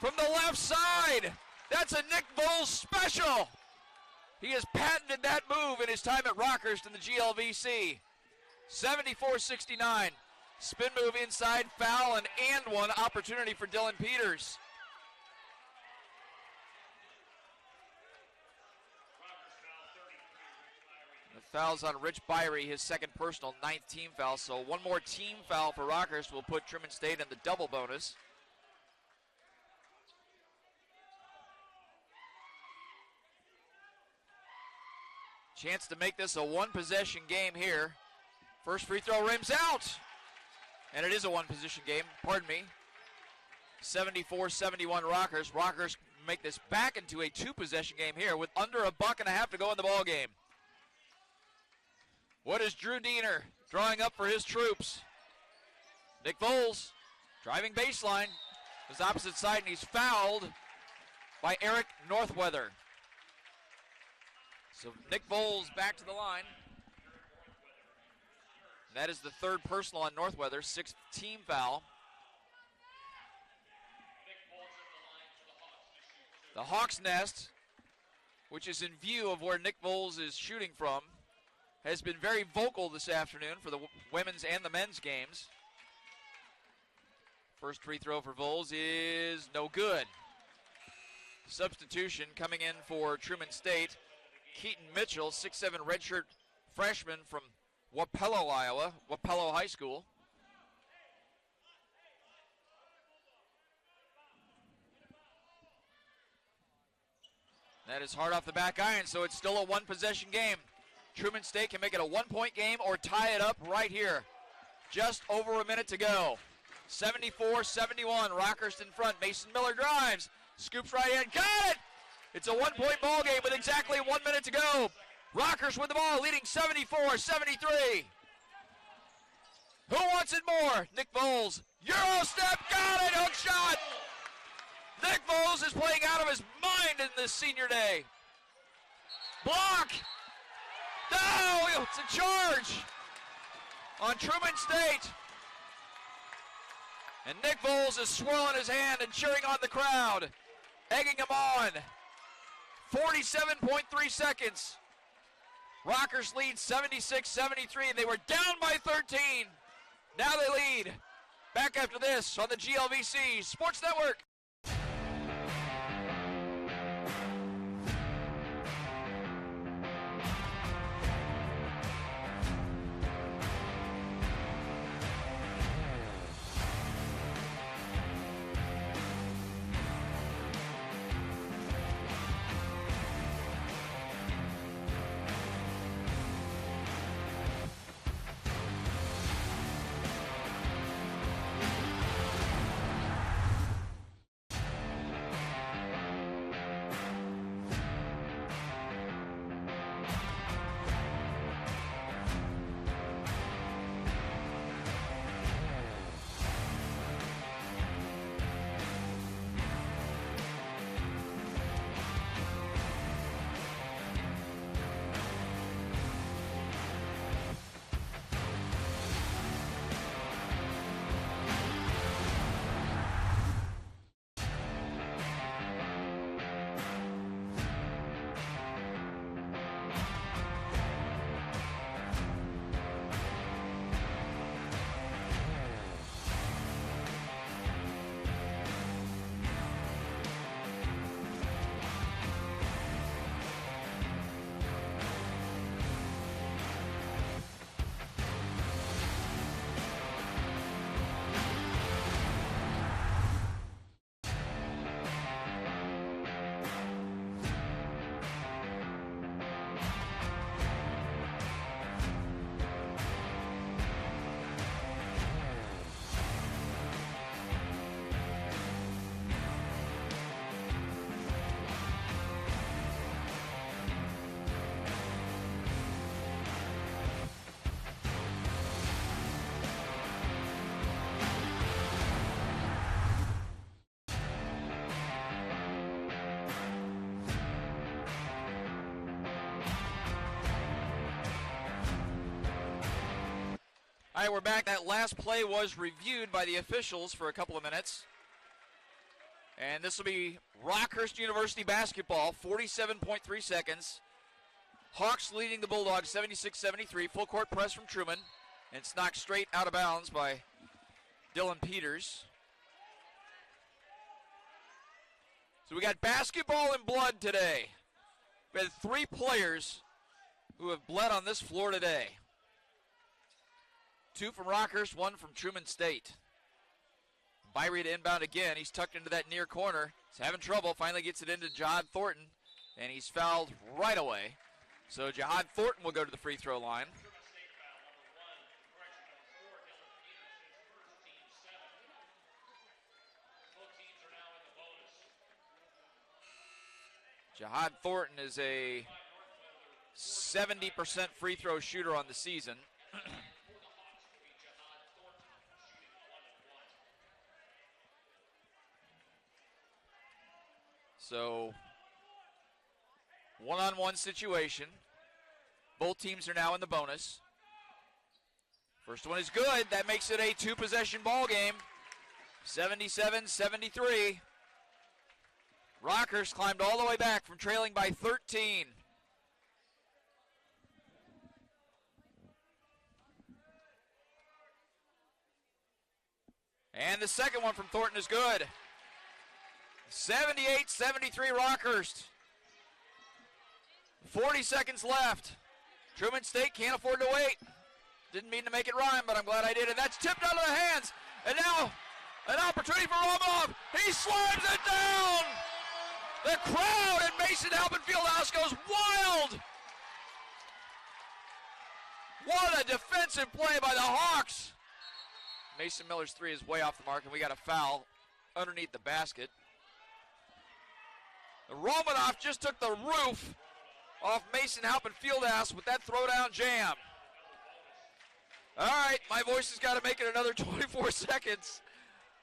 from the left side. That's a Nick Voles special. He has patented that move in his time at Rockhurst in the GLVC. 74-69. Spin move inside, foul, and one opportunity for Dylan Peters. The foul's on Rich Byrie, his second personal, 9th team foul. So one more team foul for Rockhurst will put Truman State in the double bonus. Chance to make this a one-possession game here. First free throw rims out. And it is a one-possession game, pardon me. 74-71 Rockhurst. Rockhurst make this back into a two-possession game here with under a buck and a half to go in the ball game. What is Drew Diener drawing up for his troops? Nick Voles driving baseline. His opposite side, and he's fouled by Eric Northweather. So Nick Voles back to the line. That is the third personal on Northweather, 6th team foul. The Hawks' Nest, which is in view of where Nick Voles is shooting from, has been very vocal this afternoon for the women's and the men's games. First free throw for Voles is no good. Substitution coming in for Truman State, Keaton Mitchell, 6'7" redshirt freshman from Wapello, Iowa, Wapello High School. That is hard off the back iron, so it's still a one-possession game. Truman State can make it a one-point game or tie it up right here. Just over a minute to go. 74-71, Rockhurst in front. Mason Miller drives, scoops right in, got it! It's a one-point ball game with exactly 1 minute to go. Rockhurst with the ball, leading 74-73. Who wants it more? Nick Voles. Euro step, got it, hook shot! Nick Voles is playing out of his mind in this senior day. Block! No, it's a charge on Truman State. And Nick Voles is swirling his hand and cheering on the crowd, egging him on. 47.3 seconds. Rockhurst lead 76-73, and they were down by 13. Now they lead. Back after this on the GLVC Sports Network. All right, we're back. That last play was reviewed by the officials for a couple of minutes. And this will be Rockhurst University basketball, 47.3 seconds. Hawks leading the Bulldogs 76-73. Full court press from Truman. And it's knocked straight out of bounds by Dylan Peters. So we got basketball and blood today. We had 3 players who have bled on this floor today. 2 from Rockhurst, 1 from Truman State. Byrie to inbound again. He's tucked into that near corner. He's having trouble. Finally gets it into Jahad Thornton, and he's fouled right away. So Jahad Thornton will go to the free throw line. Jahad Thornton is a 70% free throw shooter on the season. So, one-on-one situation. Both teams are now in the bonus. First one is good. That makes it a two-possession ball game. 77-73. Rockhurst climbed all the way back from trailing by 13. And the second one from Thornton is good. 78-73 Rockhurst. 40 seconds left. Truman State can't afford to wait. Didn't mean to make it rhyme, but I'm glad I did. And that's tipped out of the hands. And now an opportunity for Romanov. He slams it down. The crowd at Mason Halpin Fieldhouse goes wild. What a defensive play by the Hawks. Mason Miller's three is way off the mark, and we got a foul underneath the basket. Romanov just took the roof off Mason Halpin Fieldhouse with that throwdown jam. All right, my voice has got to make it another 24 seconds.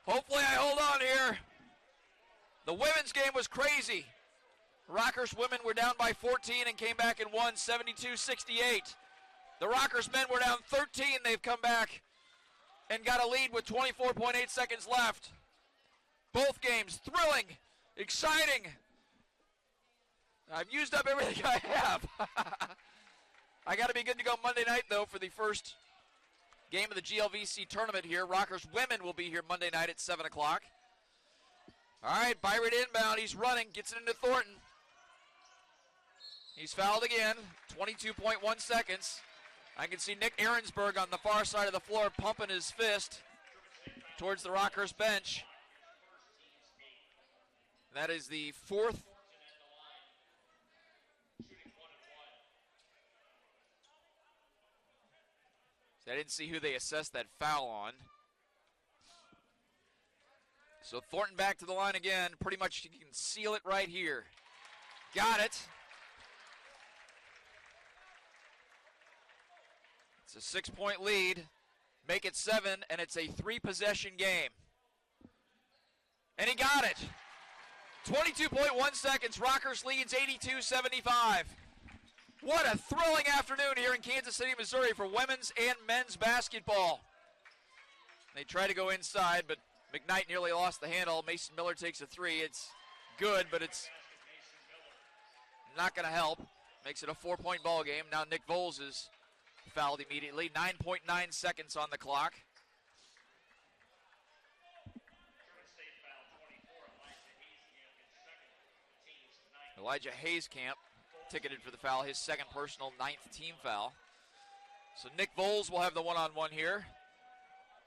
Hopefully I hold on here. The women's game was crazy. Rockhurst women were down by 14 and came back and won 72-68. The Rockhurst men were down 13. They've come back and got a lead with 24.8 seconds left. Both games thrilling, exciting. I've used up everything I have. I got to be good to go Monday night, though, for the first game of the GLVC tournament here. Rockhurst women will be here Monday night at 7 o'clock. All right, Byron inbound. He's running, gets it into Thornton. He's fouled again, 22.1 seconds. I can see Nick Ahrensberg on the far side of the floor pumping his fist towards the Rockhurst bench. That is the fourth. I didn't see who they assessed that foul on. So Thornton back to the line again. Pretty much you can seal it right here. Got it. It's a 6-point lead. Make it 7, and it's a 3-possession game. And he got it. 22.1 seconds. Rockhurst leads 82-75. What a thrilling afternoon here in Kansas City, Missouri for women's and men's basketball. They try to go inside, but McKnight nearly lost the handle. Mason Miller takes a three. It's good, but it's not going to help. Makes it a 4-point ball game. Now Nick Voles is fouled immediately. 9.9 seconds on the clock. Elijah Hayescamp ticketed for the foul, his second personal, 9th team foul. So Nick Voles will have the one-on-one here.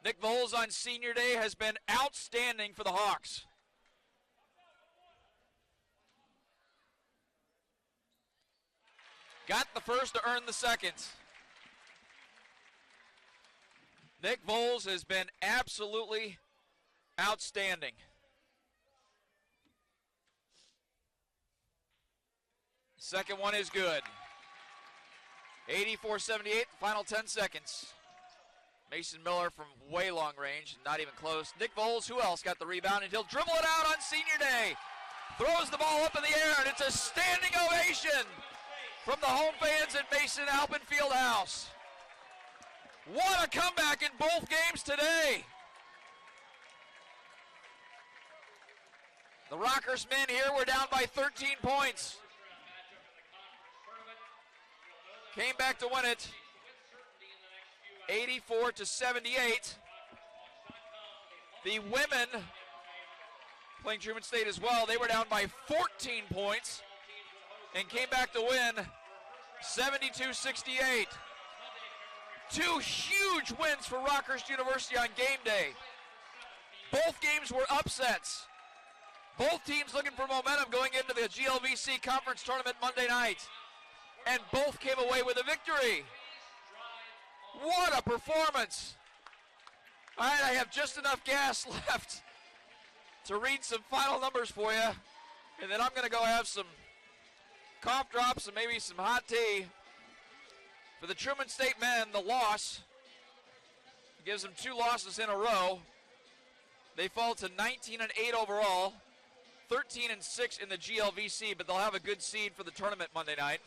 Nick Voles on senior day has been outstanding for the Hawks. Got the first to earn the second. Nick Voles has been absolutely outstanding. Second one is good. 84-78, final 10 seconds. Mason Miller from way long range, not even close. Nick Voles, who else got the rebound? And he'll dribble it out on senior day. Throws the ball up in the air, and it's a standing ovation from the home fans at Mason Halpin Fieldhouse. What a comeback in both games today. The Rockhurst men here were down by 13 points. Came back to win it 84-78. The women playing Truman State as well, they were down by 14 points and came back to win 72-68. Two huge wins for Rockhurst University on game day. Both games were upsets. Both teams looking for momentum going into the GLVC conference tournament Monday night. And both came away with a victory. What a performance. All right, I have just enough gas left to read some final numbers for you. And then I'm going to go have some cough drops and maybe some hot tea. For the Truman State men, the loss gives them 2 losses in a row. They fall to 19-8 overall, 13-6 in the GLVC, but they'll have a good seed for the tournament Monday night.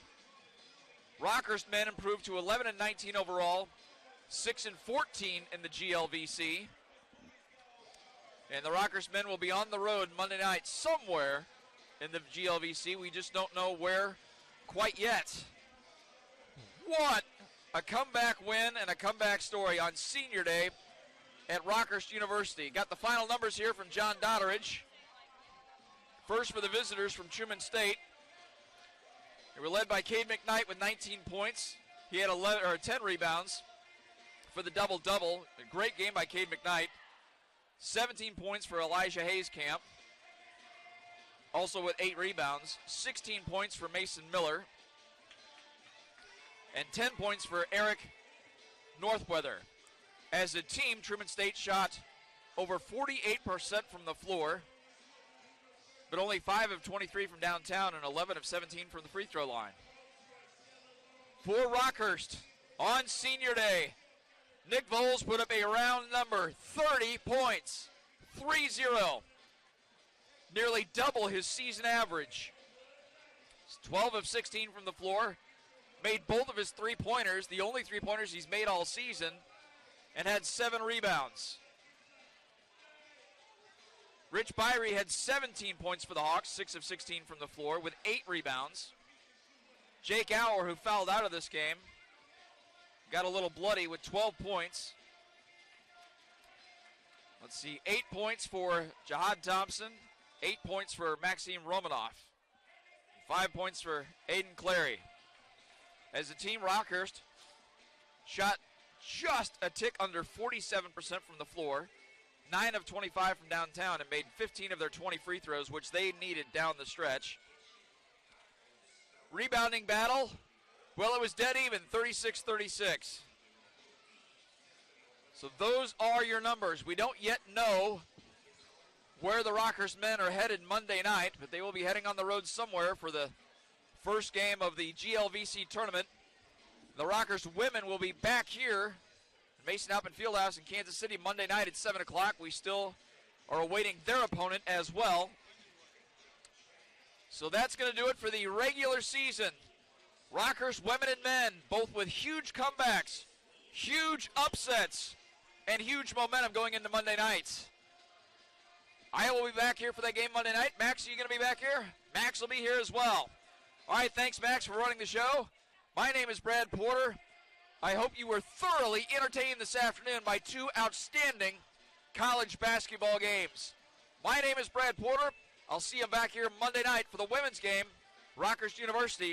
Rockhurst men improved to 11-19 overall, 6-14 in the GLVC. And the Rockhurst men will be on the road Monday night somewhere in the GLVC. We just don't know where quite yet. What a comeback win and a comeback story on Senior Day at Rockhurst University. Got the final numbers here from John Dodderidge. First for the visitors from Truman State. They were led by Cade McKnight with 19 points. He had 10 rebounds for the double-double. A great game by Cade McKnight. 17 points for Elijah Hayescamp, also with 8 rebounds. 16 points for Mason Miller. And 10 points for Eric Northweather. As a team, Truman State shot over 48% from the floor, but only 5 of 23 from downtown and 11 of 17 from the free throw line. For Rockhurst on Senior Day, Nick Voles put up a round number, 30 points, 3-0. Nearly double his season average. 12 of 16 from the floor. Made both of his three-pointers, the only three-pointers he's made all season, and had 7 rebounds. Rich Byrie had 17 points for the Hawks, 6 of 16 from the floor, with 8 rebounds. Jake Auer, who fouled out of this game, got a little bloody with 12 points. Let's see, 8 points for Jihad Thompson, 8 points for Maxime Romanoff, 5 points for Aiden Clary. As a team, Rockhurst shot just a tick under 47% from the floor, 9 of 25 from downtown, and made 15 of their 20 free throws, which they needed down the stretch. Rebounding battle, well, it was dead even, 36-36. So those are your numbers. We don't yet know where the Rockhurst men are headed Monday night, but they will be heading on the road somewhere for the first game of the GLVC tournament. The Rockhurst women will be back here at Mason Alpin Fieldhouse in Kansas City Monday night at 7 o'clock. We still are awaiting their opponent as well. So that's going to do it for the regular season. Rockhurst women and men, both with huge comebacks, huge upsets, and huge momentum going into Monday nights. I will be back here for that game Monday night. Max, are you going to be back here? Max will be here as well. All right, thanks, Max, for running the show. My name is Brad Porter. I hope you were thoroughly entertained this afternoon by 2 outstanding college basketball games. My name is Brad Porter. I'll see you back here Monday night for the women's game, Rockhurst University